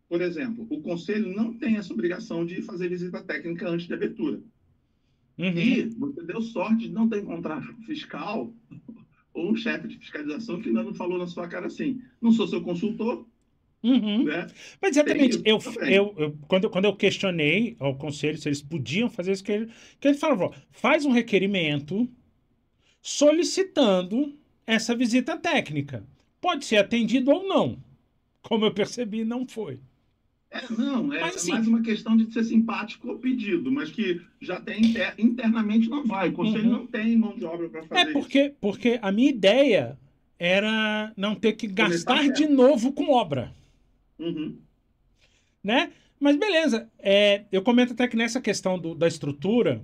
Por exemplo, o conselho não tem essa obrigação de fazer visita técnica antes de abertura. Uhum, E você deu sorte de não ter encontrado um fiscal ou um chefe de fiscalização que ainda não falou na sua cara assim: não sou seu consultor, uhum. né? Mas Tem exatamente, isso também. quando eu questionei ao conselho se eles podiam fazer isso, que ele falou, faz um requerimento solicitando essa visita técnica. Pode ser atendido ou não. Como eu percebi, não foi. Não, Mas é assim, mais uma questão de ser simpático ao pedido, mas que já tem internamente não vai. O conselho uhum. não tem mão de obra para É fazer isso. porque a minha ideia era não ter que Começar gastar de certo. novo com obra, Uhum. né? Mas beleza, eu comento até que nessa questão da estrutura,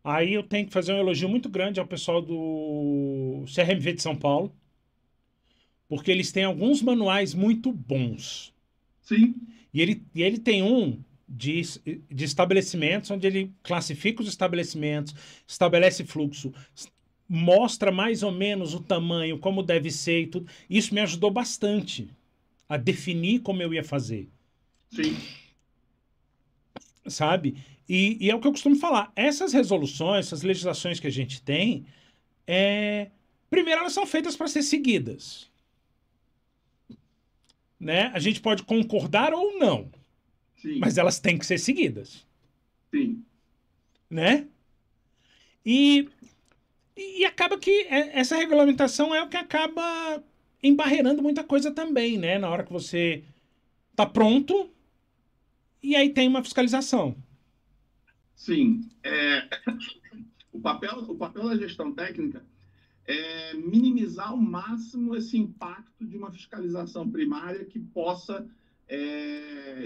aí eu tenho que fazer um elogio muito grande ao pessoal do CRMV de São Paulo, porque eles têm alguns manuais muito bons. Sim, E ele tem um de estabelecimentos, onde ele classifica os estabelecimentos, estabelece fluxo, mostra mais ou menos o tamanho, como deve ser e tudo. Isso me ajudou bastante a definir como eu ia fazer, sim, sabe? E é o que eu costumo falar. Essas resoluções, essas legislações que a gente tem, primeiro elas são feitas para ser seguidas, né? A gente pode concordar ou não, mas sim, elas têm que ser seguidas, sim. né? E E acaba que essa regulamentação é o que acaba embarreirando muita coisa também, né? Na hora que você tá pronto e aí tem uma fiscalização. Sim. O papel da gestão técnica é minimizar ao máximo esse impacto de uma fiscalização primária que possa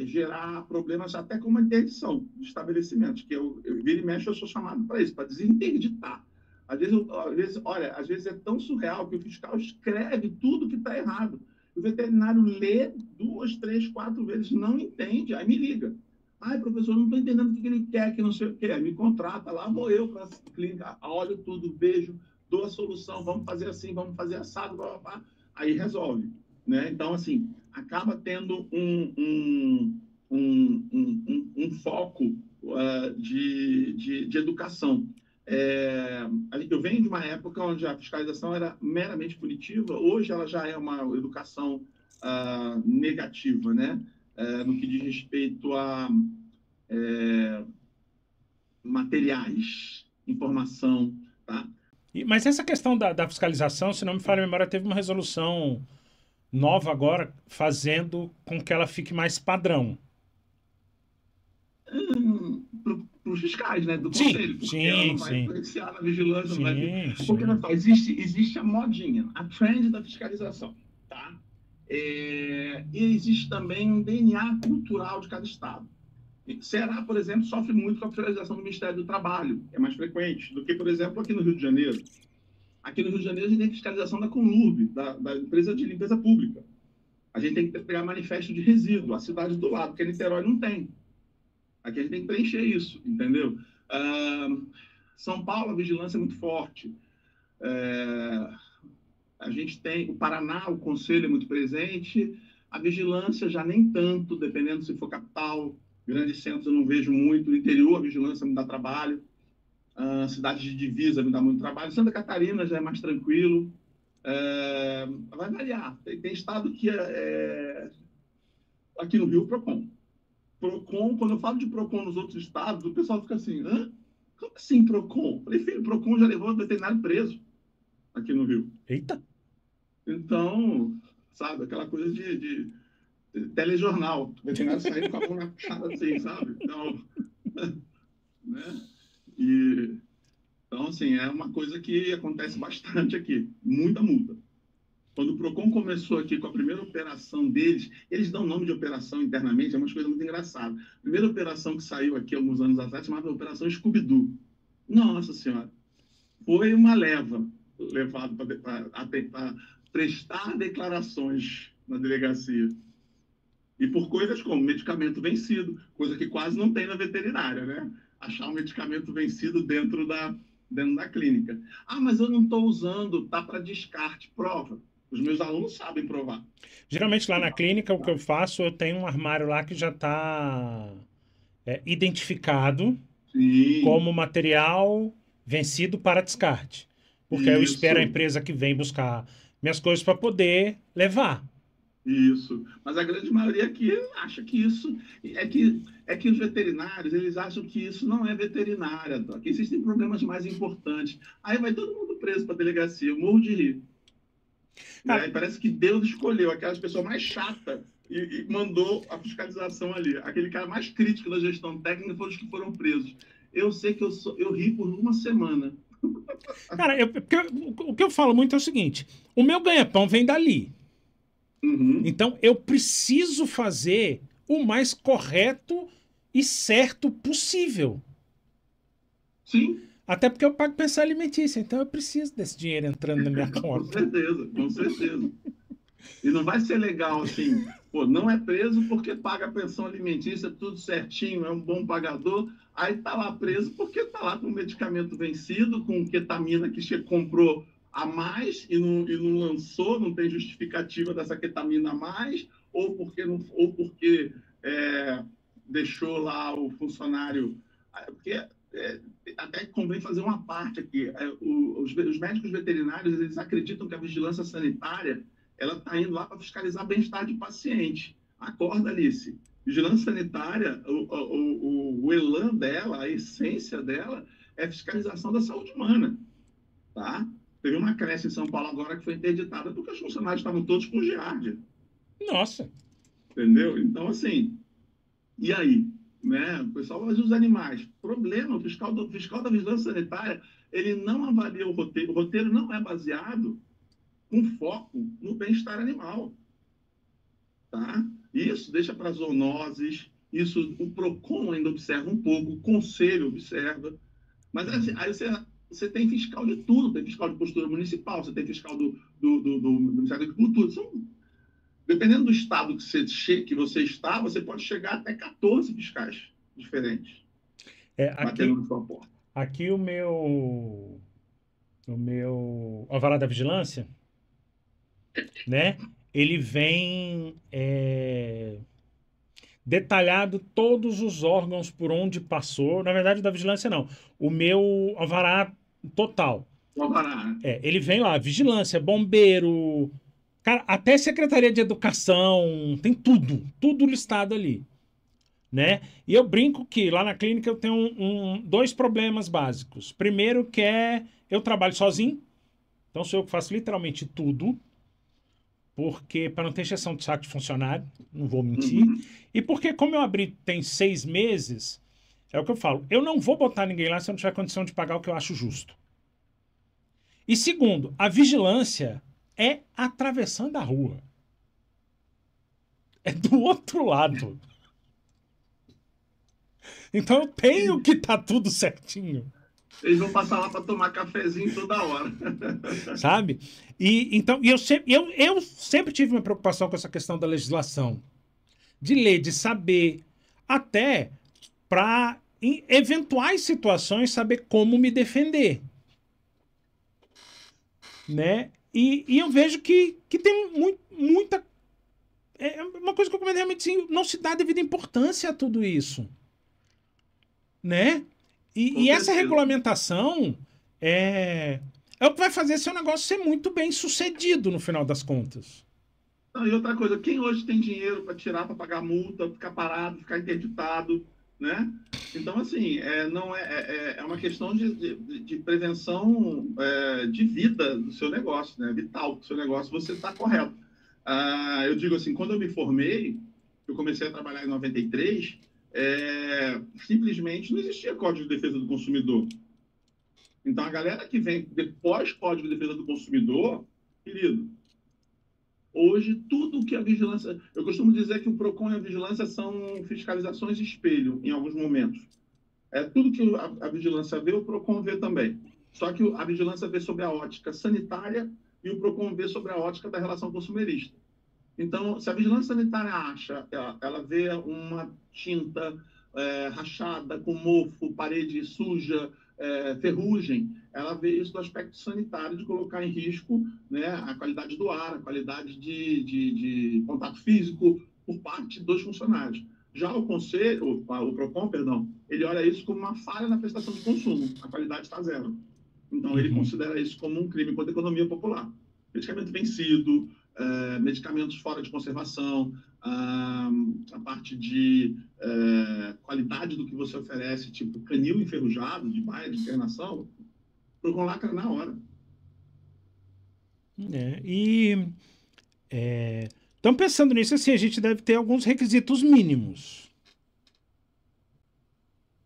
gerar problemas até com uma interdição de estabelecimentos, que eu vira e mexe, eu sou chamado para isso, para desinterditar. Às vezes é tão surreal que o fiscal escreve tudo que está errado. O veterinário lê 2, 3, 4 vezes, não entende, aí me liga. Ai, professor, não estou entendendo o que ele quer, que não sei o quê. Aí me contrata lá, vou eu para a clínica, olho tudo, vejo, dou a solução, vamos fazer assim, vamos fazer assado, blá, blá, blá, aí resolve. Né? Então, assim, acaba tendo um foco de educação. Eu venho de uma época onde a fiscalização era meramente punitiva, hoje ela já é uma educação negativa, né? No que diz respeito a materiais, informação, tá? Mas essa questão da fiscalização, se não me falha a memória, teve uma resolução nova agora fazendo com que ela fique mais padrão. Para os fiscais, né, do Sim, conselho, porque ela sim, não vai sim. influenciar na vigilância, não vai. Sim, Porque, olha sim. só, existe a modinha, a trend da fiscalização, tá? E existe também um DNA cultural de cada estado. Ceará, por exemplo, sofre muito com a fiscalização do Ministério do Trabalho, é mais frequente do que, por exemplo, aqui no Rio de Janeiro. Aqui no Rio de Janeiro, a gente tem fiscalização da Conlurb, da empresa de limpeza pública. A gente tem que pegar manifesto de resíduo, a cidade do lado, porque Niterói não tem. Aqui a gente tem que preencher isso, entendeu? São Paulo, a vigilância é muito forte. A gente tem o Paraná, o Conselho é muito presente. A vigilância já nem tanto, dependendo se for capital. Grandes centros eu não vejo muito. No interior, a vigilância me dá trabalho. Cidades de divisa me dá muito trabalho. Santa Catarina já é mais tranquilo. Vai variar. Tem estado que aqui no Rio, o PROCON. PROCON, quando eu falo de PROCON nos outros estados, o pessoal fica assim, hã? Como assim PROCON? Falei, filho, PROCON já levou o veterinário preso aqui no Rio. Eita. Então, sabe, aquela coisa de telejornal, o veterinário saindo com a mão na cara, assim, sabe? Então, né? E, então, assim, é uma coisa que acontece bastante aqui, muita multa. Quando o PROCON começou aqui com a primeira operação deles, eles dão nome de operação internamente, é uma coisa muito engraçada. A primeira operação que saiu aqui alguns anos atrás chamava Operação Scooby-Doo. Nossa Senhora, foi uma leva. levado para prestar declarações na delegacia. E por coisas como medicamento vencido, coisa que quase não tem na veterinária, né? Achar um medicamento vencido dentro da clínica. Ah, mas eu não estou usando, tá para descarte. Prova. Os meus alunos sabem provar. Geralmente lá na clínica, o que eu faço, eu tenho um armário lá que já está identificado Sim, como material vencido para descarte. Porque aí eu espero a isso. empresa que vem buscar minhas coisas para poder levar. Isso, mas a grande maioria aqui acha que isso é que os veterinários eles acham que isso não é veterinária, Doc. Que existem problemas mais importantes. Aí vai todo mundo preso para a delegacia, eu morro de rir, né? Cara, E parece que Deus escolheu aquelas pessoas mais chatas e mandou a fiscalização ali. Aquele cara mais crítico da gestão técnica foram os que foram presos. Eu sei que eu ri por uma semana. cara, o que eu falo muito é o seguinte: o meu ganha-pão vem dali. Uhum. Então eu preciso fazer o mais correto e certo possível. Sim. Até porque eu pago pensão alimentícia, então eu preciso desse dinheiro entrando na minha Com conta. certeza, com certeza. E não vai ser legal assim, pô, não é preso porque paga a pensão alimentícia, tudo certinho, é um bom pagador, aí tá lá preso porque tá lá com medicamento vencido, com ketamina que comprou a mais e não lançou, não tem justificativa dessa ketamina a mais, ou porque deixou lá o funcionário. Porque até convém fazer uma parte aqui. Os médicos veterinários eles acreditam que a vigilância sanitária ela está indo lá para fiscalizar bem-estar de paciente. Acorda, Alice. Vigilância sanitária, o elan dela, a essência dela é fiscalização da saúde humana, tá? Teve uma creche em São Paulo agora que foi interditada porque os funcionários estavam todos com giardia, Nossa. entendeu? Então, assim, e aí? Né? O pessoal vai os animais. Problema, o fiscal da vigilância sanitária, ele não avalia o roteiro. O roteiro não é baseado com foco no bem-estar animal. Tá? Isso deixa para zoonoses, isso o PROCON ainda observa um pouco, o Conselho observa, mas assim, aí você tem fiscal de tudo, tem fiscal de postura municipal, você tem fiscal do Ministério da Agricultura. Dependendo do estado que você está, você pode chegar até 14 fiscais diferentes É, batendo aqui, na sua porta. aqui o meu alvará da vigilância, né? Ele vem detalhado todos os órgãos por onde passou. Na verdade, da vigilância não. O meu alvará total. Alvará. Ele vem lá, vigilância, bombeiro, cara, até Secretaria de Educação, tem tudo listado ali, né? E eu brinco que lá na clínica eu tenho dois problemas básicos. Primeiro que eu trabalho sozinho, então sou eu que faço literalmente tudo, porque para não ter exceção de saco de funcionário, não vou mentir, Uhum. e porque como eu abri tem 6 meses, é o que eu falo, eu não vou botar ninguém lá se eu não tiver condição de pagar o que eu acho justo. E segundo, a vigilância é atravessando a rua. É do outro lado. Então eu tenho que estar tudo certinho, Eles vão passar lá para tomar cafezinho toda hora. sabe? E eu sempre tive uma preocupação com essa questão da legislação, de ler, de saber, até para em eventuais situações saber como me defender, né? E eu vejo que tem muita. É uma coisa que eu comentei realmente assim, não se dá devida importância a tudo isso, né? Com E essa certeza. regulamentação é o que vai fazer seu negócio ser muito bem sucedido no final das contas. Não, e outra coisa, quem hoje tem dinheiro para tirar, para pagar multa, ficar parado, ficar interditado, né? Então, assim, não é uma questão de prevenção de vida do seu negócio, né? Vital do seu negócio, você está correto. Eu digo assim, quando eu me formei, eu comecei a trabalhar em 93, simplesmente não existia Código de Defesa do Consumidor. Então, a galera que vem depois Código de Defesa do Consumidor, querido, hoje, tudo que a vigilância. Eu costumo dizer que o PROCON e a vigilância são fiscalizações espelho, em alguns momentos. Tudo que a vigilância vê, o PROCON vê também. Só que a vigilância vê sobre a ótica sanitária e o PROCON vê sobre a ótica da relação consumerista. Então, se a vigilância sanitária acha, ela vê uma tinta rachada, com mofo, parede suja, ferrugem, ela vê isso do aspecto sanitário, de colocar em risco, né, a qualidade do ar, a qualidade de contato físico por parte dos funcionários. Já o conselho, o PROCON, perdão, ele olha isso como uma falha na prestação de consumo, a qualidade está zero. Então, ele considera isso como um crime contra a economia popular. Medicamento vencido, medicamentos fora de conservação, a parte de qualidade do que você oferece, tipo canil enferrujado, de baia, de internação, PROCON lacra na hora. Então, pensando nisso, assim, a gente deve ter alguns requisitos mínimos.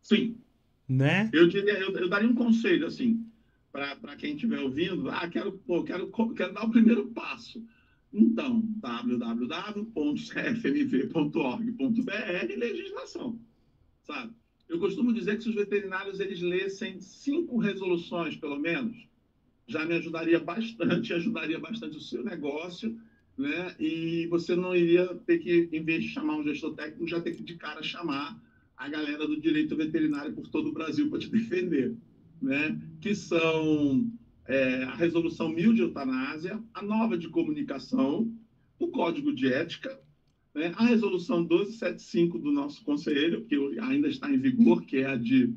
Sim. Né? Eu daria um conselho, assim, para quem estiver ouvindo. Quero dar o primeiro passo. Então, www.cfmv.org.br, legislação, sabe? Eu costumo dizer que se os veterinários eles lessem 5 resoluções, pelo menos, já me ajudaria bastante o seu negócio, né? E você não iria ter que, em vez de chamar um gestor técnico, já ter que de cara chamar a galera do direito veterinário por todo o Brasil para te defender, né? Que são a Resolução 1000 de eutanásia, a nova de comunicação, o Código de Ética, né? A Resolução 1275 do nosso conselho, que ainda está em vigor, que é a de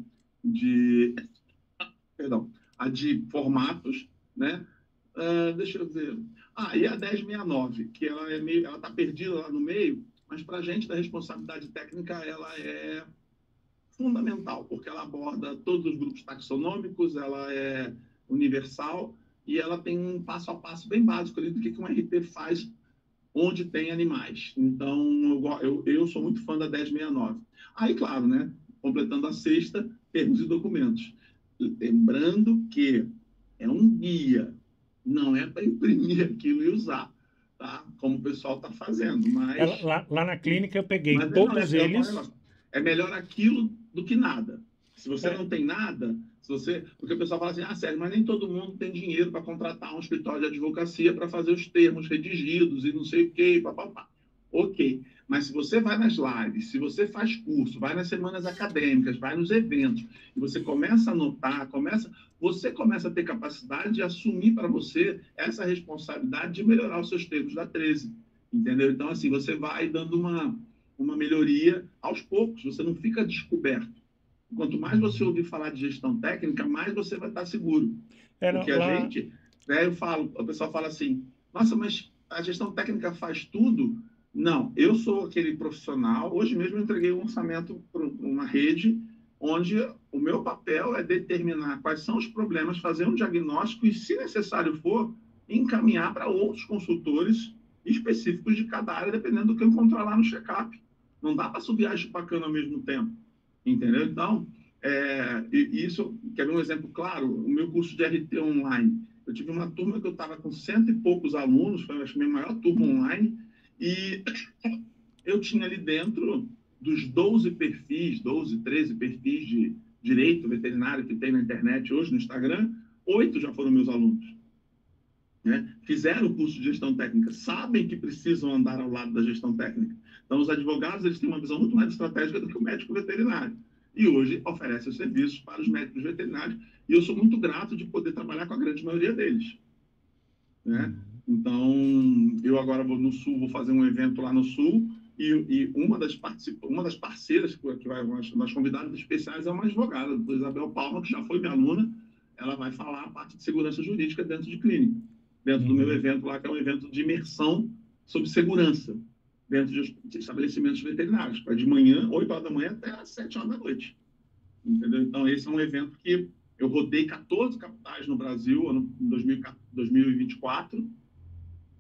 formatos, né? Deixa eu ver. E a 1069, que ela está perdida lá no meio, mas para a gente da responsabilidade técnica ela é fundamental, porque ela aborda todos os grupos taxonômicos, ela é universal e ela tem um passo a passo bem básico ali do que um RT faz onde tem animais. Então, eu sou muito fã da 1069. Aí, claro, né? Completando a sexta, termos e documentos. Lembrando que é um guia, não é para imprimir aquilo e usar, tá? Como o pessoal está fazendo, mas... Lá na clínica eu peguei mas todos eles... É melhor aquilo do que nada. Se você não tem nada, porque o pessoal fala assim, Sérgio, mas nem todo mundo tem dinheiro para contratar um escritório de advocacia para fazer os termos redigidos e não sei o quê, papapá. Ok, mas se você vai nas lives, se você faz curso, vai nas semanas acadêmicas, vai nos eventos, e você começa a anotar, você começa a ter capacidade de assumir para você essa responsabilidade de melhorar os seus termos da 13, entendeu? Então, assim, você vai dando uma melhoria aos poucos, você não fica descoberto. Quanto mais você ouvir falar de gestão técnica, mais você vai estar seguro. Porque a gente, né, o pessoal fala assim, nossa, mas a gestão técnica faz tudo? Não, eu sou aquele profissional, hoje mesmo eu entreguei um orçamento para uma rede, onde o meu papel é determinar quais são os problemas, fazer um diagnóstico e, se necessário for, encaminhar para outros consultores específicos de cada área, dependendo do que eu encontrar lá no check-up. Não dá para subir a chupacana ao mesmo tempo, entendeu? Então, isso, quer ver um exemplo claro? O meu curso de RT online, eu tive uma turma que eu estava com 100 e poucos alunos, foi acho, a minha maior turma online, e eu tinha ali dentro dos 12 perfis, 12, 13 perfis de direito veterinário que tem na internet hoje, no Instagram, 8 já foram meus alunos. Né? Fizeram o curso de gestão técnica, sabem que precisam andar ao lado da gestão técnica. Então, os advogados eles têm uma visão muito mais estratégica do que o médico veterinário. E hoje oferecem os serviços para os médicos veterinários. E eu sou muito grato de poder trabalhar com a grande maioria deles. Né? Então, eu agora vou no Sul, vou fazer um evento lá no Sul, e uma das parceiras que vai, umas convidadas especiais é uma advogada, a Isabel Palma, que já foi minha aluna. Ela vai falar a parte de segurança jurídica dentro de clínica, dentro do meu evento lá, que é um evento de imersão sobre segurança, dentro de estabelecimentos veterinários, de manhã, 8 horas da manhã, até às 7 horas da noite. Entendeu? Então, esse é um evento que eu rodei 14 capitais no Brasil, em 2024,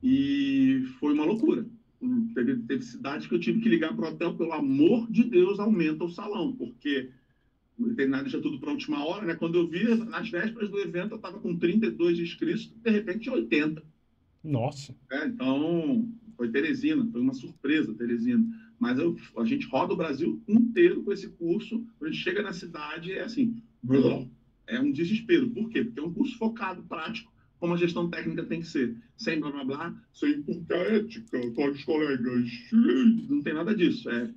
e foi uma loucura. Teve cidades que eu tive que ligar para o hotel, pelo amor de Deus, aumenta o salão, porque o veterinário já tudo para a última hora, né? Quando eu vi, nas vésperas do evento, eu estava com 32 inscritos, de repente 80. Nossa. Então, foi Teresina, foi uma surpresa, Teresina. Mas a gente roda o Brasil inteiro com esse curso, quando a gente chega na cidade, é assim, é um desespero. Por quê? Porque é um curso focado, prático, como a gestão técnica tem que ser. Sem blá, blá, blá, sem porque a ética com os colegas. Não tem nada disso. É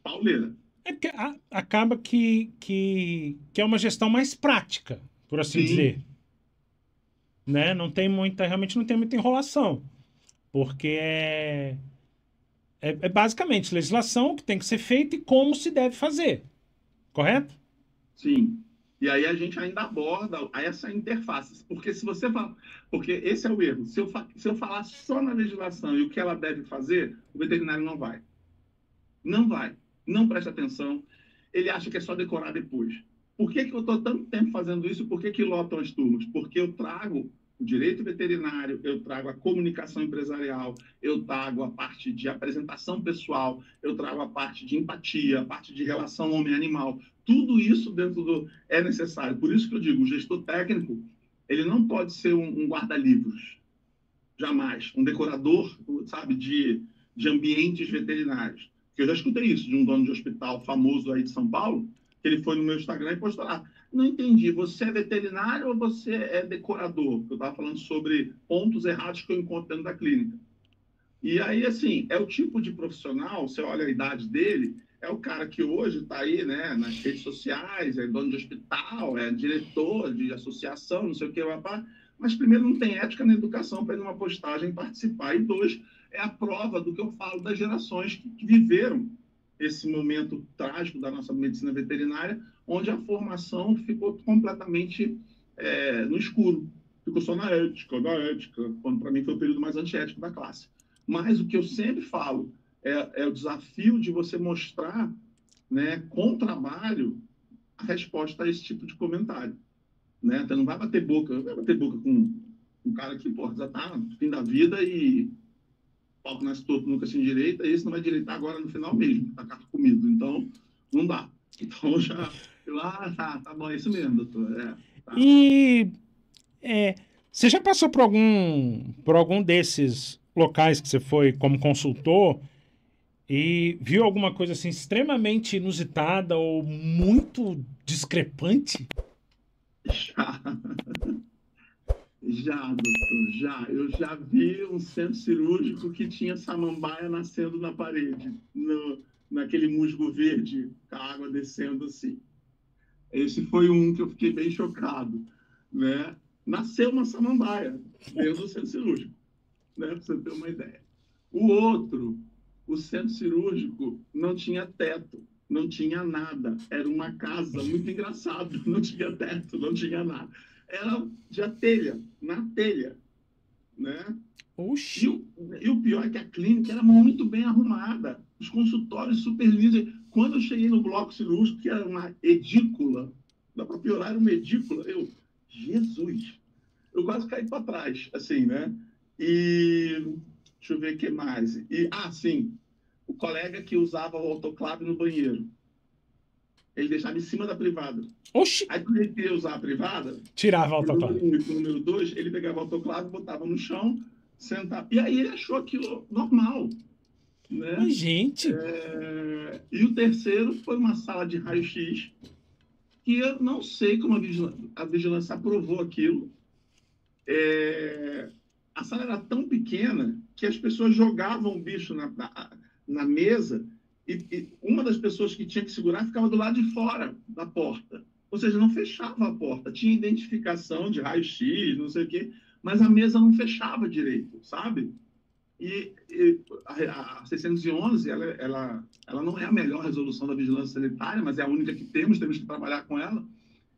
pauleira. Acaba que é uma gestão mais prática, por assim dizer. Sim, Né? Realmente não tem muita enrolação. Porque é basicamente legislação que tem que ser feita e como se deve fazer. Correto? sim. E aí a gente ainda aborda essa interface. Porque se você fala. Porque esse é o erro. Se eu falar só na legislação e o que ela deve fazer, o veterinário não vai. Não vai. Não presta atenção. Ele acha que é só decorar depois. Por que eu estou tanto tempo fazendo isso? Por que lotam as turmas? Porque eu trago o direito veterinário, eu trago a comunicação empresarial, eu trago a parte de apresentação pessoal, eu trago a parte de empatia, a parte de relação homem-animal. Tudo isso dentro do... é necessário. Por isso que eu digo, o gestor técnico, ele não pode ser um guarda-livros. Jamais. Um decorador, sabe, de ambientes veterinários. Eu já escutei isso de um dono de hospital famoso aí de São Paulo, que ele foi no meu Instagram e postou lá. Não entendi, você é veterinário ou você é decorador? Eu estava falando sobre pontos errados que eu encontro dentro da clínica. E aí, assim, é o tipo de profissional, você olha a idade dele, é o cara que hoje está aí, né, nas redes sociais, é dono de hospital, é diretor de associação, não sei o que, mas primeiro não tem ética na educação para ir numa postagem participar, e dois, é a prova do que eu falo das gerações que viveram esse momento trágico da nossa medicina veterinária, onde a formação ficou completamente no escuro, ficou só na ética, quando para mim foi o período mais antiético da classe. Mas o que eu sempre falo é o desafio de você mostrar, né, com trabalho, a resposta a esse tipo de comentário. Né? Você não vai bater boca, com um cara que, porra, já tá no fim da vida e o palco nasce torto, nunca se endireita, e esse não vai direitar agora no final mesmo, tá carcomido. Então, não dá. Então, tá bom, é isso mesmo, doutor. Tá. E você já passou por algum desses locais que você foi como consultor e viu alguma coisa assim extremamente inusitada ou muito discrepante? Já, já, doutor, já. Eu já vi um centro cirúrgico que tinha samambaia nascendo na parede, naquele musgo verde, com a água descendo assim. Esse foi um que eu fiquei bem chocado, né? Nasceu uma samambaia dentro do centro cirúrgico, né? Para você ter uma ideia. O outro, o centro cirúrgico não tinha teto, não tinha nada. Era uma casa muito engraçado, não tinha teto, não tinha nada. Era de telha, na telha, né? E Oxi. o pior é que a clínica era muito bem arrumada, os consultórios super lindos. Quando eu cheguei no bloco cirúrgico, que era uma edícula, dá para piorar, era uma edícula, Jesus, eu quase caí para trás, assim, né? E deixa eu ver o que mais. Sim, o colega que usava o autoclave no banheiro, ele deixava em cima da privada. Oxi. Aí, quando ele queria usar a privada, Tirava a o número autoclave. 1 e o número 2, ele pegava o autoclave, botava no chão, sentava. E aí ele achou aquilo normal, né? Mas, gente. E o terceiro foi uma sala de raio-x, que eu não sei como a vigilância aprovou aquilo. A sala era tão pequena que as pessoas jogavam o bicho na mesa e uma das pessoas que tinha que segurar ficava do lado de fora da porta. Ou seja, não fechava a porta. Tinha identificação de raio-x, não sei o quê, mas a mesa não fechava direito, sabe? E a 611, ela não é a melhor resolução da vigilância sanitária, mas é a única que temos que trabalhar com ela.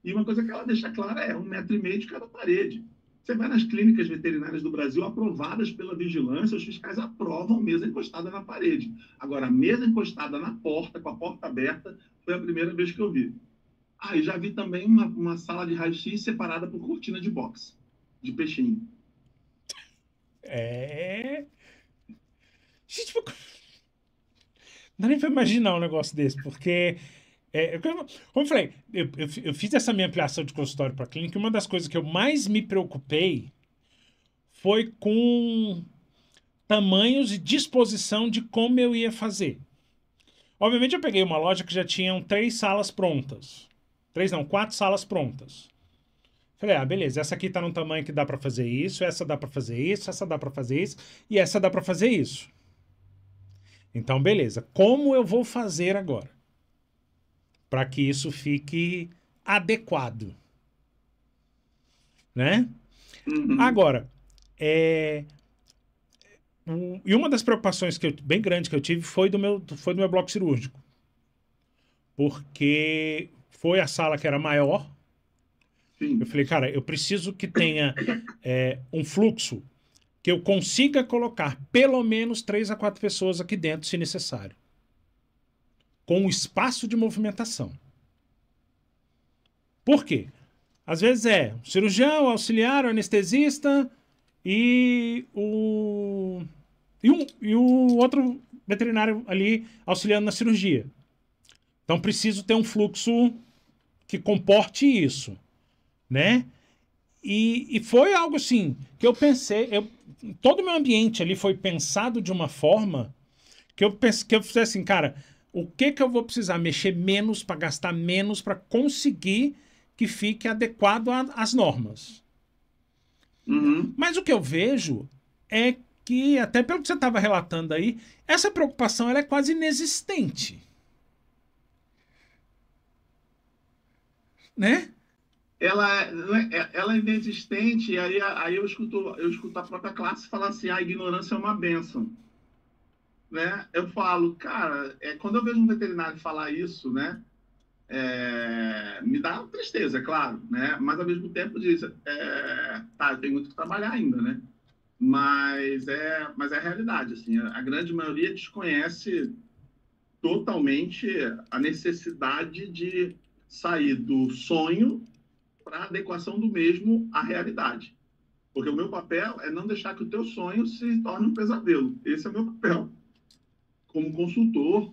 E uma coisa que ela deixa clara é 1,5 metro de cada parede. Você vai nas clínicas veterinárias do Brasil aprovadas pela vigilância, os fiscais aprovam mesa encostada na parede. Agora, a mesa encostada na porta, com a porta aberta, foi a primeira vez que eu vi. E já vi também uma sala de raio-x separada por cortina de boxe, de peixinho. Gente, não dá nem pra imaginar um negócio desse, porque. Como eu falei, eu fiz essa minha ampliação de consultório para clínica e uma das coisas que eu mais me preocupei foi com tamanhos e disposição de como eu ia fazer. Obviamente eu peguei uma loja que já tinham 3 salas prontas. 3 não, 4 salas prontas. Falei, beleza, essa aqui tá num tamanho que dá para fazer isso, essa dá para fazer isso, essa dá para fazer isso, e essa dá para fazer isso. Então, beleza. Como eu vou fazer agora? Para que isso fique adequado, né? Uhum. Agora, e uma das preocupações bem grande que eu tive foi do meu bloco cirúrgico. Porque foi a sala que era maior. Eu Sim. falei, cara, eu preciso que tenha um fluxo que eu consiga colocar pelo menos 3 a 4 pessoas aqui dentro, se necessário. Com um espaço de movimentação. Por quê? Às vezes é o cirurgião, o auxiliar, o anestesista e o outro veterinário ali auxiliando na cirurgia. Então preciso ter um fluxo que comporte isso, né? E foi algo assim que eu pensei, todo o meu ambiente ali foi pensado de uma forma que eu falei assim, cara, o que eu vou precisar mexer menos para gastar menos para conseguir que fique adequado às normas. Uhum. Mas o que eu vejo é que, até pelo que você estava relatando aí, essa preocupação ela é quase inexistente, né? Ela é inexistente, e aí eu escuto a própria classe falar assim, a ignorância é uma bênção, né? Eu falo, cara, quando eu vejo um veterinário falar isso, né, me dá uma tristeza, é claro, né? Mas ao mesmo tempo diz, tá, eu tenho muito que trabalhar ainda, né? Mas é a realidade, assim, a grande maioria desconhece totalmente a necessidade de sair do sonho para a adequação do mesmo à realidade. Porque o meu papel é não deixar que o teu sonho se torne um pesadelo. Esse é o meu papel. Como consultor,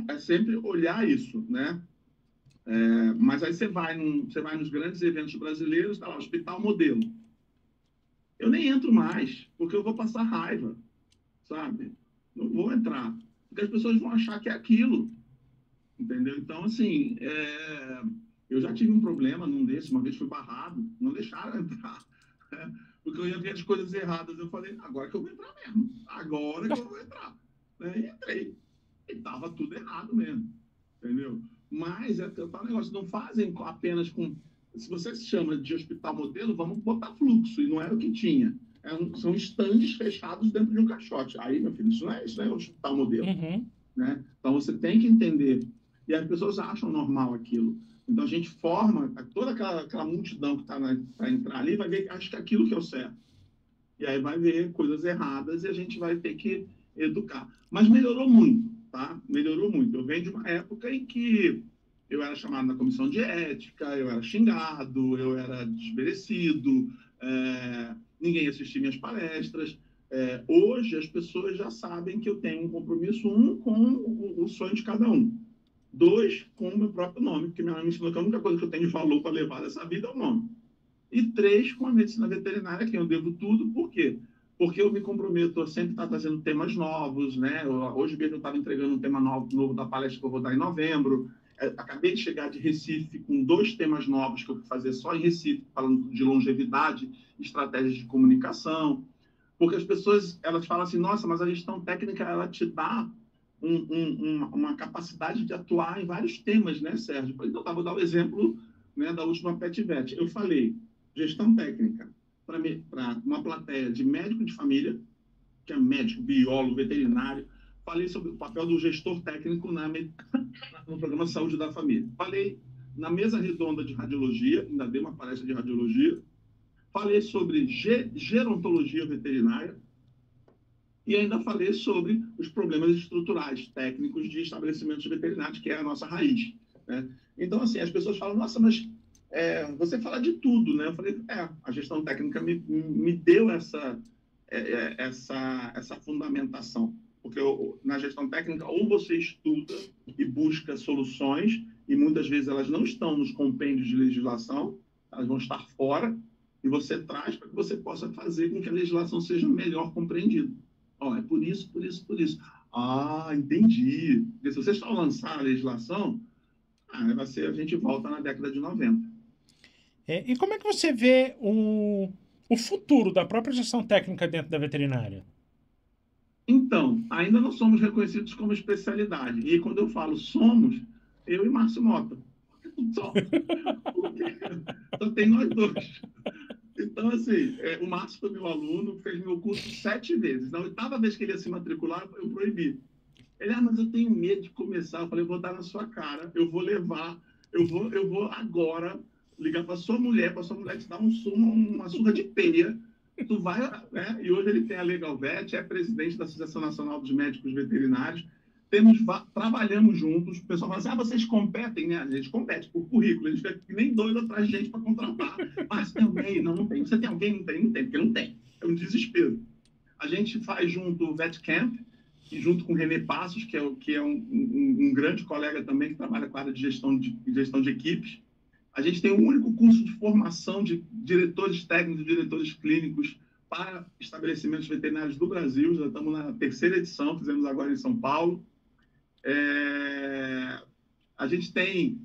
é sempre olhar isso, né? Mas aí você vai nos grandes eventos brasileiros, tá lá, Hospital Modelo. Eu nem entro mais, porque eu vou passar raiva, sabe? Não vou entrar, porque as pessoas vão achar que é aquilo, entendeu? Então, assim, eu já tive um problema num desses, uma vez fui barrado, não deixaram entrar, né? Porque eu ia ver as coisas erradas. Eu falei, agora que eu vou entrar mesmo, agora que eu vou entrar. Né? E entrei. E estava tudo errado mesmo, entendeu? Mas é tal negócio, não fazem apenas com. Se você se chama de hospital modelo, vamos botar fluxo, e não era o que tinha. São estandes fechados dentro de um caixote. Aí, meu filho, isso não é hospital modelo. Uhum. Né? Então você tem que entender. E as pessoas acham normal aquilo. Então a gente forma toda aquela multidão que está para entrar ali, vai ver, acho que aquilo que é o certo. E aí vai ver coisas erradas e a gente vai ter que educar. Mas melhorou muito, tá? Melhorou muito. Eu venho de uma época em que eu era chamado na comissão de ética, eu era xingado, eu era desmerecido, ninguém assistia minhas palestras. Hoje as pessoas já sabem que eu tenho um compromisso, com o sonho de cada um. Dois, com o meu próprio nome, porque minha mãe me ensinou que a única coisa que eu tenho de valor para levar dessa vida é o nome. E três, com a medicina veterinária, que eu devo tudo. Por quê? Porque eu me comprometo a sempre estar trazendo temas novos, né? Hoje mesmo eu estava entregando um tema novo da palestra que eu vou dar em novembro. Acabei de chegar de Recife com 2 temas novos que eu vou fazer só em Recife, falando de longevidade, estratégias de comunicação. Porque as pessoas, elas falam assim, nossa, mas a gestão técnica, ela te dá uma capacidade de atuar em vários temas, né, Sérgio? Então, vou dar o exemplo, né, da última PetVet. Eu falei, gestão técnica, para uma plateia de médico de família, que é médico, biólogo, veterinário. Falei sobre o papel do gestor técnico no programa Saúde da Família. Falei na mesa redonda de radiologia, ainda dei uma palestra de radiologia. Falei sobre gerontologia veterinária e ainda falei sobre os problemas estruturais, técnicos de estabelecimentos veterinários, que é a nossa raiz. Né? Então, assim, as pessoas falam, nossa, mas você fala de tudo, né? Eu falei, a gestão técnica me deu essa fundamentação. Porque na gestão técnica, ou você estuda e busca soluções, e muitas vezes elas não estão nos compêndios de legislação, elas vão estar fora, e você traz para que você possa fazer com que a legislação seja melhor compreendida. É por isso, por isso, por isso. Ah, entendi. Porque se você só lançar a legislação, vai ser, a gente volta na década de 90. E como é que você vê o futuro da própria gestão técnica dentro da veterinária? Então, ainda não somos reconhecidos como especialidade. E quando eu falo somos, eu e Márcio Mota. Só, porque só tem nós dois. Então, assim, o Márcio foi meu aluno, fez meu curso 7 vezes. Na 8ª vez que ele ia se matricular, eu proibi. Ele, mas eu tenho medo de começar. Eu falei, eu vou dar na sua cara, eu vou levar, eu vou agora ligar para sua mulher te dar uma surra de peia. Tu vai, né? E hoje ele tem a Legal Vet, é presidente da Associação Nacional dos Médicos Veterinários. Trabalhamos juntos. O pessoal fala assim: vocês competem, né? A gente compete por currículo, a gente fica que nem doido atrás de gente para contratar. Mas tem alguém? Não, não tem. Você tem alguém? Não tem, não tem, porque não tem. É um desespero. A gente faz junto o Vet Camp, e junto com o René Passos, que é um grande colega também, que trabalha com a área de gestão de equipes. A gente tem o único curso de formação de diretores técnicos, diretores clínicos para estabelecimentos veterinários do Brasil. Já estamos na 3ª edição, fizemos agora em São Paulo. A gente tem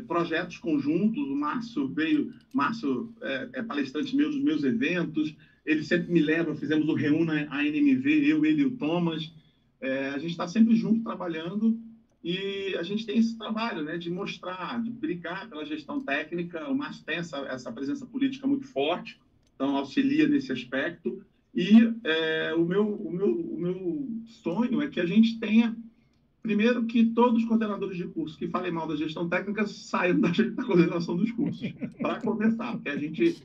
projetos conjuntos. O Márcio é palestrante meu dos meus eventos. Ele sempre me leva, fizemos o Reúna ANMV, eu, ele e o Thomas. A gente está sempre junto trabalhando e a gente tem esse trabalho, né, de mostrar, de brigar pela gestão técnica. O Márcio tem essa presença política muito forte, então auxilia nesse aspecto. E o meu sonho é que a gente tenha, primeiro, que todos os coordenadores de curso que falem mal da gestão técnica saiam da coordenação dos cursos, para começar, porque a gente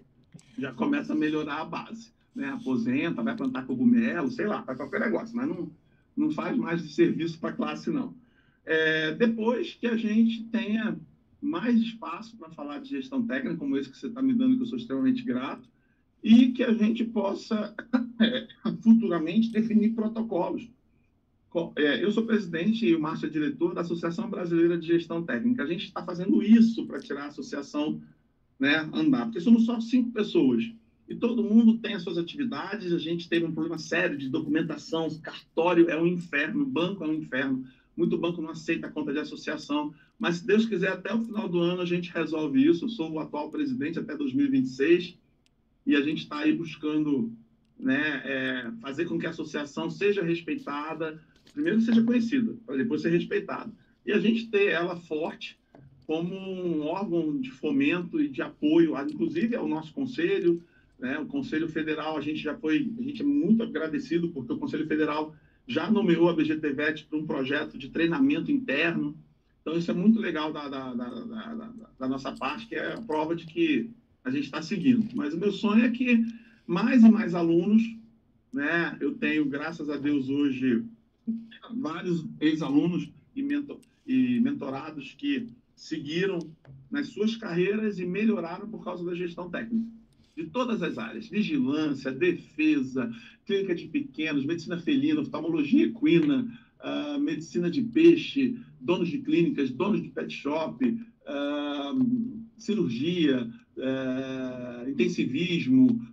já começa a melhorar a base, né? Aposenta, vai plantar cogumelo, sei lá, faz qualquer negócio, mas não faz mais de serviço para a classe, não. Depois que a gente tenha mais espaço para falar de gestão técnica, como esse que você está me dando, que eu sou extremamente grato, e que a gente possa, futuramente, definir protocolos. Eu sou presidente e o Márcio é diretor da Associação Brasileira de Gestão Técnica. A gente está fazendo isso para tirar a associação, né, andar, porque somos só 5 pessoas. E todo mundo tem as suas atividades. A gente teve um problema sério de documentação, cartório é um inferno, banco é um inferno. Muito banco não aceita a conta de associação. Mas, se Deus quiser, até o final do ano a gente resolve isso. Eu sou o atual presidente até 2026 e a gente está aí buscando, né, fazer com que a associação seja respeitada, primeiro seja conhecida, para depois ser respeitada. E a gente ter ela forte como um órgão de fomento e de apoio, inclusive ao nosso conselho, né? O Conselho Federal, a gente é muito agradecido, porque o Conselho Federal já nomeou a BGTVET para um projeto de treinamento interno. Então, isso é muito legal da nossa parte, que é a prova de que a gente está seguindo. Mas o meu sonho é que mais e mais alunos, né? Eu tenho, graças a Deus, hoje, vários ex-alunos e mentorados que seguiram nas suas carreiras e melhoraram por causa da gestão técnica. De todas as áreas, vigilância, defesa, clínica de pequenos, medicina felina, oftalmologia equina, medicina de peixe, donos de clínicas, donos de pet shop, cirurgia, intensivismo,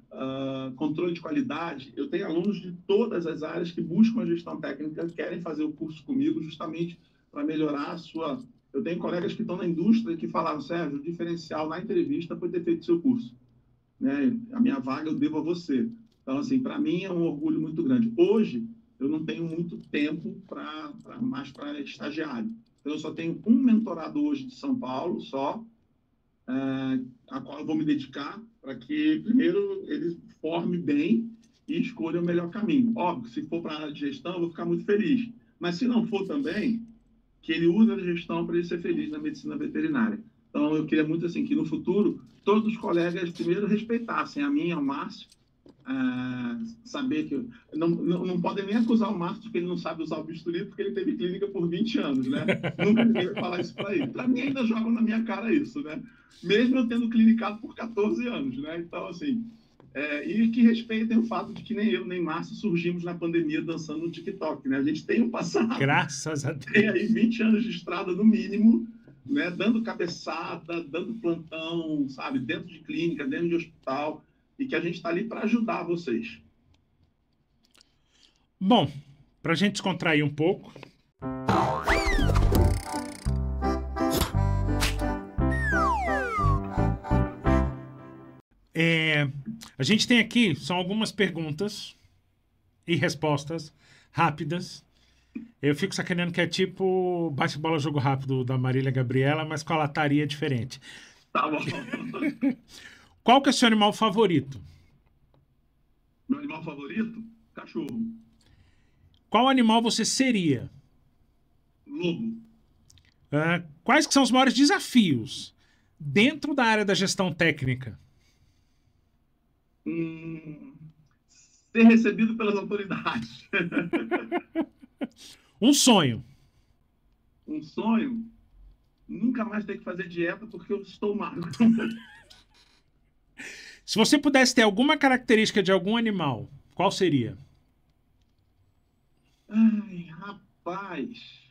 controle de qualidade. Eu tenho alunos de todas as áreas que buscam a gestão técnica, querem fazer o curso comigo justamente para melhorar a sua... Eu tenho colegas que estão na indústria que falaram: Sérgio, o diferencial na entrevista foi ter feito seu curso, né? A minha vaga eu devo a você. Então, assim, para mim é um orgulho muito grande. Hoje, eu não tenho muito tempo mais para estagiário. Então, eu só tenho um mentorado hoje de São Paulo, só, a qual eu vou me dedicar para que, primeiro, ele forme bem e escolha o melhor caminho. Óbvio, se for para a área de gestão, eu vou ficar muito feliz. Mas, se não for também, que ele use a gestão para ele ser feliz na medicina veterinária. Então, eu queria muito, assim, que no futuro todos os colegas primeiro respeitassem a mim e ao Márcio, saber que... Não podem nem acusar o Márcio de que ele não sabe usar o bisturi, porque ele teve clínica por 20 anos, né? Nunca ninguém vai falar isso para ele. Para mim, ainda jogam na minha cara isso, né? Mesmo eu tendo clinicado por 14 anos, né? Então, assim... e que respeitem o fato de que nem eu, nem Márcio surgimos na pandemia dançando no TikTok, né? A gente tem um passado... Graças a Deus. Tem aí 20 anos de estrada, no mínimo, né? Dando cabeçada, dando plantão, sabe? Dentro de clínica, dentro de hospital, e que a gente está ali para ajudar vocês. Bom, para a gente descontrair um pouco... A gente tem aqui, são algumas perguntas e respostas rápidas. Eu fico sacaneando que é tipo bate-bola jogo rápido da Marília Gabriela, mas com a lataria diferente. Tá bom. Qual que é o seu animal favorito? Meu animal favorito? Cachorro. Qual animal você seria? Lobo. Quais que são os maiores desafios dentro da área da gestão técnica? Ser recebido pelas autoridades. Um sonho. Um sonho? Nunca mais ter que fazer dieta porque eu estou magro. Se você pudesse ter alguma característica de algum animal, qual seria? Ai, rapaz.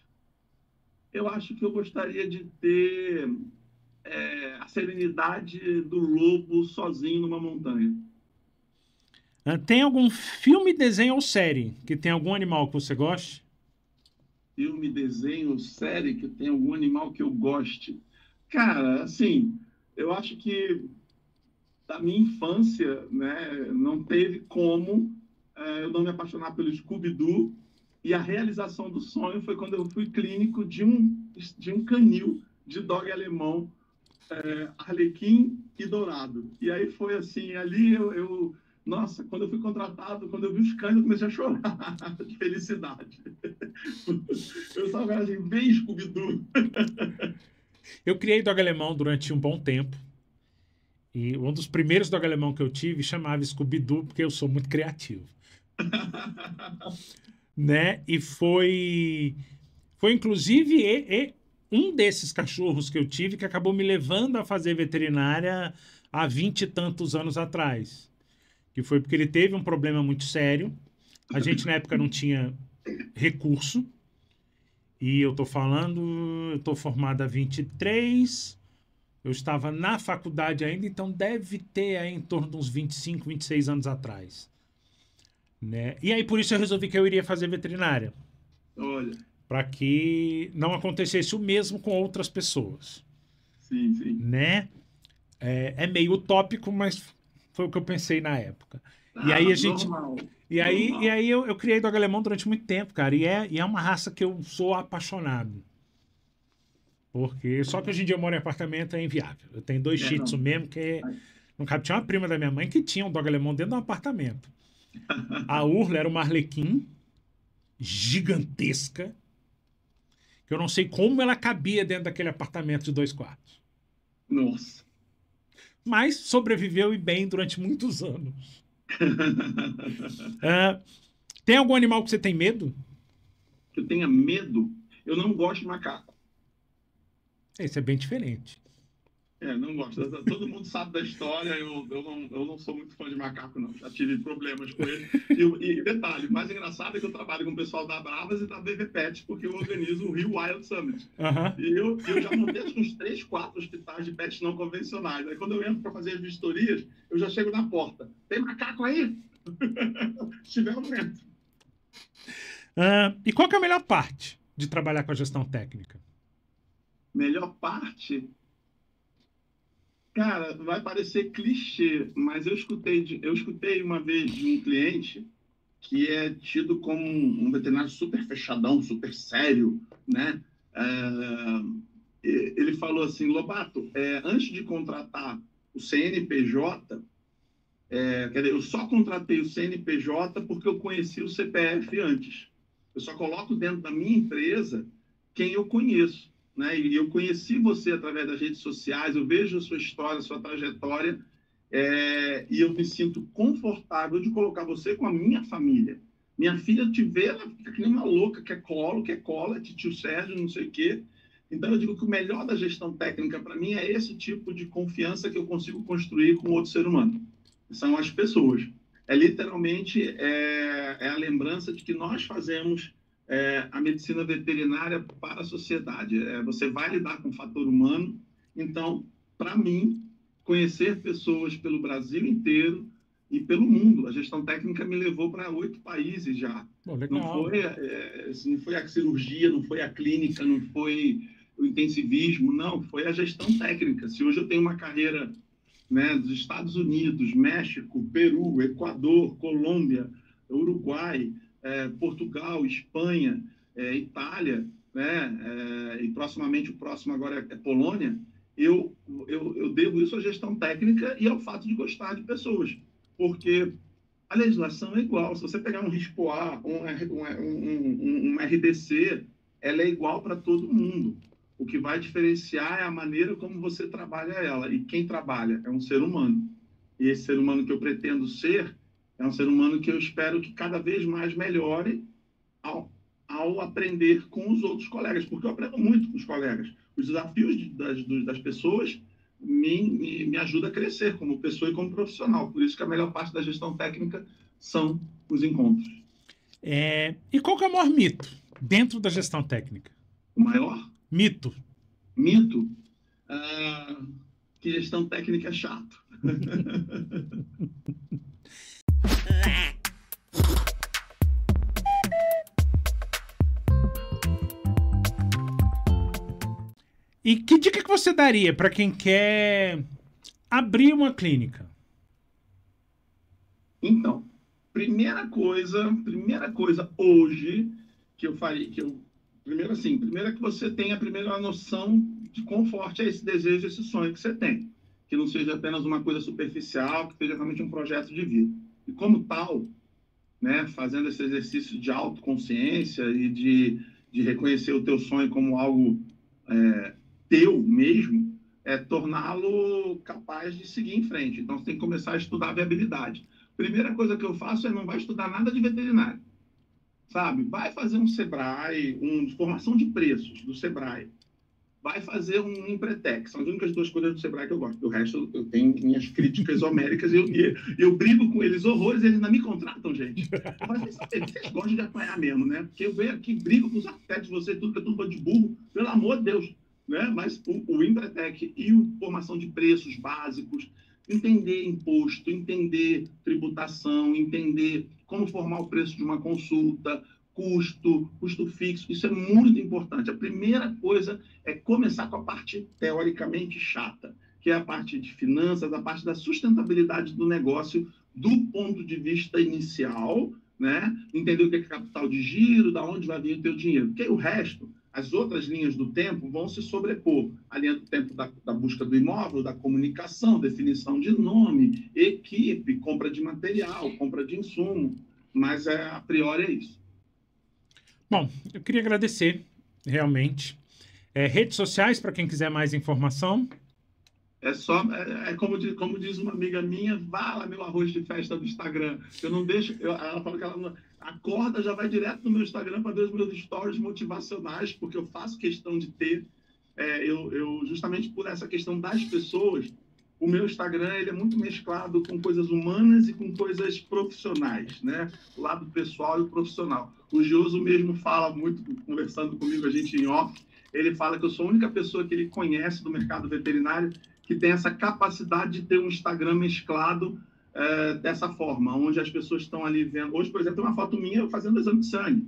Eu acho que eu gostaria de ter a serenidade do lobo sozinho numa montanha. Tem algum filme, desenho ou série que tem algum animal que você goste? Filme, desenho, série que tem algum animal que eu goste. Cara, assim, eu acho que da minha infância, né, não teve como eu não me apaixonar pelo Scooby-Doo. E a realização do sonho foi quando eu fui clínico de um canil de dog alemão, Arlequim e Dourado. E aí foi assim, ali nossa, quando eu fui contratado, quando eu vi os cães, eu comecei a chorar de felicidade. Eu estava assim, bem Scooby-Doo. Eu criei dog alemão durante um bom tempo. E um dos primeiros dog alemão que eu tive chamava Scooby-Doo, porque eu sou muito criativo. Né? E foi inclusive um desses cachorros que eu tive que acabou me levando a fazer veterinária há 20 e tantos anos atrás. Que foi porque ele teve um problema muito sério. A gente na época não tinha recurso. E eu tô formado há 23. Eu estava na faculdade ainda, então deve ter aí em torno de uns 25, 26 anos atrás. Né? E aí por isso eu resolvi que eu iria fazer veterinária. Olha. Para que não acontecesse o mesmo com outras pessoas. Sim, sim. Né? É meio utópico, mas foi o que eu pensei na época. E aí a gente. Normal. E aí eu criei dog alemão durante muito tempo, cara. E é uma raça que eu sou apaixonado. Porque só que hoje em dia eu moro em apartamento, é inviável. Eu tenho 2 shih tzu mesmo, que não cabe. Tinha uma prima da minha mãe que tinha um dog alemão dentro de um apartamento. A Urla era uma Arlequim gigantesca, que eu não sei como ela cabia dentro daquele apartamento de 2 quartos. Nossa. Mas sobreviveu e bem durante muitos anos. Tem algum animal que você tem medo? Que eu tenha medo? Eu não gosto de macaco. Esse é bem diferente. Não gosto. Todo mundo sabe da história, eu não sou muito fã de macaco, não. Já tive problemas com ele. E detalhe, o mais engraçado é que eu trabalho com o pessoal da Bravas e da BV Pet, porque eu organizo o Rio Wild Summit. E eu já montei uns 3, 4 hospitais de pets não convencionais. Aí quando eu entro para fazer as vistorias, eu já chego na porta. Tem macaco aí? Se tiver, eu não entro. E qual que é a melhor parte de trabalhar com a gestão técnica? Melhor parte? Cara, vai parecer clichê, mas eu escutei uma vez de um cliente que é tido como um veterinário super fechadão, super sério, né? Ele falou assim, Lobato, antes de contratar o CNPJ, quer dizer, eu só contratei o CNPJ porque eu conheci o CPF antes. Eu só coloco dentro da minha empresa quem eu conheço. Né? E eu conheci você através das redes sociais, eu vejo a sua história, a sua trajetória, e eu me sinto confortável de colocar você com a minha família. Minha filha te vê, ela fica que nem uma louca, quer cola, tio Sérgio, não sei o quê. Então, eu digo que o melhor da gestão técnica, para mim, é esse tipo de confiança que eu consigo construir com outro ser humano. São as pessoas. Literalmente, a lembrança de que nós fazemos a medicina veterinária para a sociedade. Você vai lidar com o fator humano. Então, para mim, conhecer pessoas pelo Brasil inteiro e pelo mundo. A gestão técnica me levou para 8 países já. Não foi a cirurgia, não foi a clínica, não foi o intensivismo, não. Foi a gestão técnica. Se hoje eu tenho uma carreira né, dos Estados Unidos, México, Peru, Equador, Colômbia, Uruguai, Portugal, Espanha, Itália, né, e proximamente o próximo agora é Polônia, eu devo isso à gestão técnica e ao fato de gostar de pessoas, porque a legislação é igual. Se você pegar um RISPOA, um RDC, ela é igual para todo mundo. O que vai diferenciar é a maneira como você trabalha ela. E quem trabalha é um ser humano. E esse ser humano que eu pretendo ser é um ser humano que eu espero que cada vez mais melhore ao aprender com os outros colegas, porque eu aprendo muito com os colegas. Os desafios das pessoas me ajuda a crescer como pessoa e como profissional. Por isso que a melhor parte da gestão técnica são os encontros. E qual que é o maior mito dentro da gestão técnica? O maior? Mito. Mito? Que gestão técnica é chato. E que dica que você daria para quem quer abrir uma clínica? Então, primeira coisa hoje que eu faria, primeiro é que você tenha primeiro a noção de quão forte é esse desejo, esse sonho que você tem, que não seja apenas uma coisa superficial, que seja realmente um projeto de vida. E como tal, né, fazendo esse exercício de autoconsciência e de reconhecer o teu sonho como algo teu mesmo, torná-lo capaz de seguir em frente. Então, você tem que começar a estudar a viabilidade. Primeira coisa que eu faço não vai estudar nada de veterinário, sabe? Vai fazer um Sebrae, de formação de preços do Sebrae. Vai fazer um Empretec. São as únicas duas coisas do Sebrae que eu gosto. O resto, eu tenho minhas críticas homéricas e eu brigo com eles horrores e eles ainda me contratam, gente. Mas vocês gostam de apanhar mesmo, né? Porque eu venho aqui, brigo com os arquitetos de vocês, tudo que é tudo de burro, pelo amor de Deus. Né? Mas o Empretec e a formação de preços básicos, entender imposto, entender tributação, entender como formar o preço de uma consulta, custo fixo, isso é muito importante. A primeira coisa é começar com a parte teoricamente chata, que é a parte de finanças, a parte da sustentabilidade do negócio do ponto de vista inicial, né? Entender o que é capital de giro, da onde vai vir o teu dinheiro. Porque o resto, as outras linhas do tempo vão se sobrepor. A linha do tempo da busca do imóvel, da comunicação, definição de nome, equipe, compra de material, compra de insumo. Mas, a priori, é isso. Bom, eu queria agradecer, realmente. Redes sociais, para quem quiser mais informação. Como diz uma amiga minha, vá lá meu arroz de festa do Instagram. Eu não deixo. Ela fala que ela acorda, já vai direto no meu Instagram para ver os meus stories motivacionais, porque eu faço questão de ter. Justamente por essa questão das pessoas, o meu Instagram ele é muito mesclado com coisas humanas e com coisas profissionais, né? O lado pessoal e o profissional. O Gioso mesmo fala muito, conversando comigo, a gente em off, ele fala que eu sou a única pessoa que ele conhece do mercado veterinário que tem essa capacidade de ter um Instagram mesclado dessa forma, onde as pessoas estão ali vendo. Hoje, por exemplo, tem uma foto minha fazendo exame de sangue,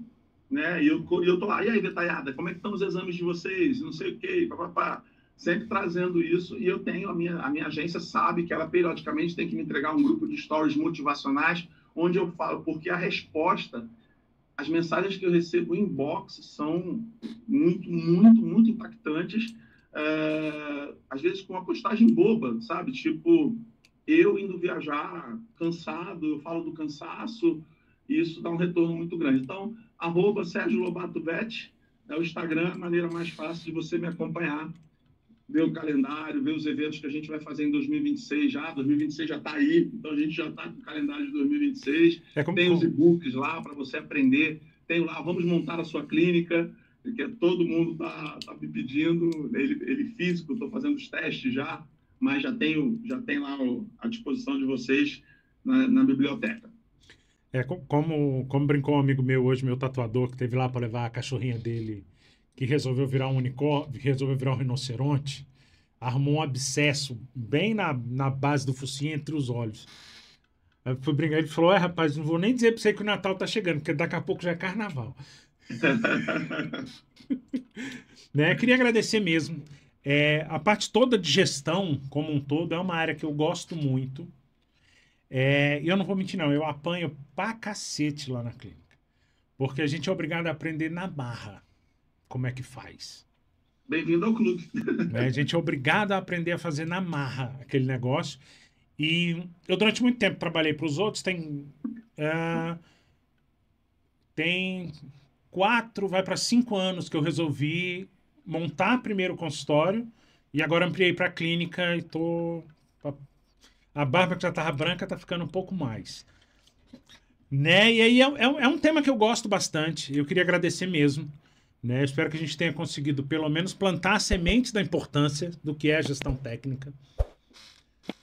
né? E eu tô lá, e aí, detalhada, como é que estão os exames de vocês? Não sei o quê, papapá. Sempre trazendo isso, e eu tenho, a minha agência sabe que ela periodicamente tem que me entregar um grupo de stories motivacionais, onde eu falo, porque a resposta, as mensagens que eu recebo em inbox são muito, muito, muito impactantes, às vezes com uma postagem boba, sabe? Tipo, eu indo viajar cansado, eu falo do cansaço, e isso dá um retorno muito grande. Então, @SérgioLobatoVet é o Instagram, a maneira mais fácil de você me acompanhar, ver o calendário, ver os eventos que a gente vai fazer em 2026 já. 2026 já está aí, então a gente já está com o calendário de 2026. Tem os e-books lá para você aprender. Tem lá, vamos montar a sua clínica, que todo mundo está me pedindo. Ele físico, estou fazendo os testes já, mas já tem lá à disposição de vocês na biblioteca. Como brincou um amigo meu hoje, meu tatuador, que teve lá para levar a cachorrinha dele, que resolveu virar um unicórnio, resolveu virar um rinoceronte, arrumou um abscesso bem na base do focinho entre os olhos. Aí fui brincar, ele falou, rapaz, não vou nem dizer pra você que o Natal tá chegando, porque daqui a pouco já é carnaval. Né? Queria agradecer mesmo. A parte toda de gestão, como um todo, é uma área que eu gosto muito. E eu não vou mentir, não. Eu apanho pra cacete lá na clínica. Porque a gente é obrigado a aprender na marra como é que faz. Bem-vindo ao clube. Né? A gente é obrigado a aprender a fazer na marra aquele negócio. E eu, durante muito tempo, trabalhei para os outros. Tem 4, vai para 5 anos que eu resolvi montar primeiro o consultório e agora ampliei para a clínica e tô. A barba que já estava branca está ficando um pouco mais. Né? E aí é um tema que eu gosto bastante. Eu queria agradecer mesmo. Né? Eu espero que a gente tenha conseguido, pelo menos, plantar a semente da importância do que é a gestão técnica.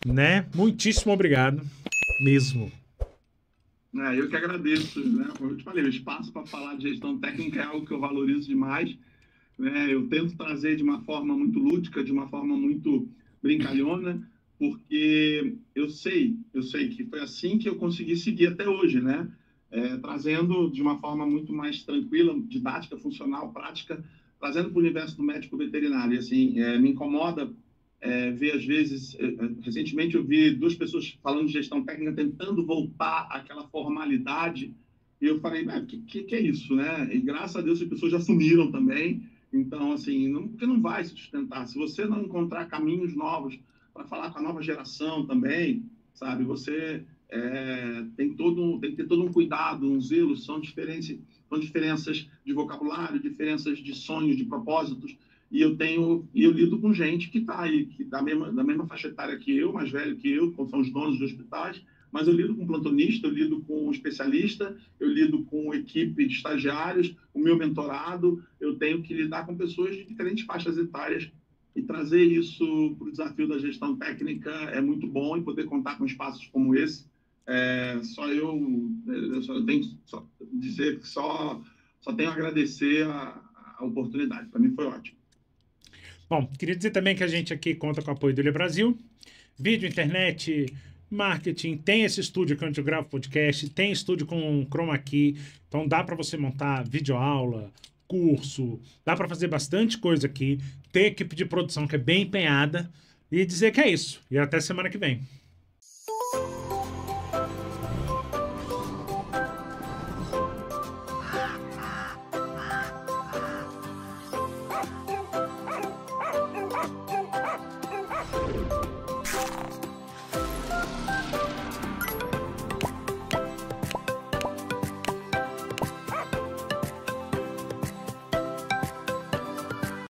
Né? Muitíssimo obrigado. Mesmo. Eu que agradeço, né? Como eu te falei, o espaço para falar de gestão técnica é algo que eu valorizo demais. Né? Eu tento trazer de uma forma muito lúdica, de uma forma muito brincalhona, porque eu sei que foi assim que eu consegui seguir até hoje, né? Trazendo de uma forma muito mais tranquila, didática, funcional, prática, trazendo para o universo do médico veterinário. E, assim, me incomoda ver, às vezes, recentemente eu vi 2 pessoas falando de gestão técnica tentando voltar àquela formalidade, e eu falei, que é isso, né? E graças a Deus as pessoas já assumiram também. Então, assim, porque não vai se sustentar. Se você não encontrar caminhos novos para falar com a nova geração também, sabe? Você tem que ter todo um cuidado, um zelo. São diferenças de vocabulário, diferenças de sonhos, de propósitos. E eu lido com gente que está aí, que da mesma faixa etária que eu, mais velho que eu, são os donos de hospitais, mas eu lido com plantonista, eu lido com especialista, eu lido com equipe de estagiários, o meu mentorado, eu tenho que lidar com pessoas de diferentes faixas etárias e trazer isso para o desafio da gestão técnica é muito bom, e poder contar com espaços como esse. Eu só tenho que dizer que só tenho a agradecer a oportunidade. Para mim foi ótimo. Bom, queria dizer também que a gente aqui conta com o apoio do Ilha Brasil. Vídeo, internet, marketing, tem esse estúdio que onde eu gravo podcast, tem estúdio com Chroma Key, então dá para você montar videoaula, curso, dá para fazer bastante coisa aqui, tem equipe de produção que é bem empenhada, e dizer que é isso. E até semana que vem.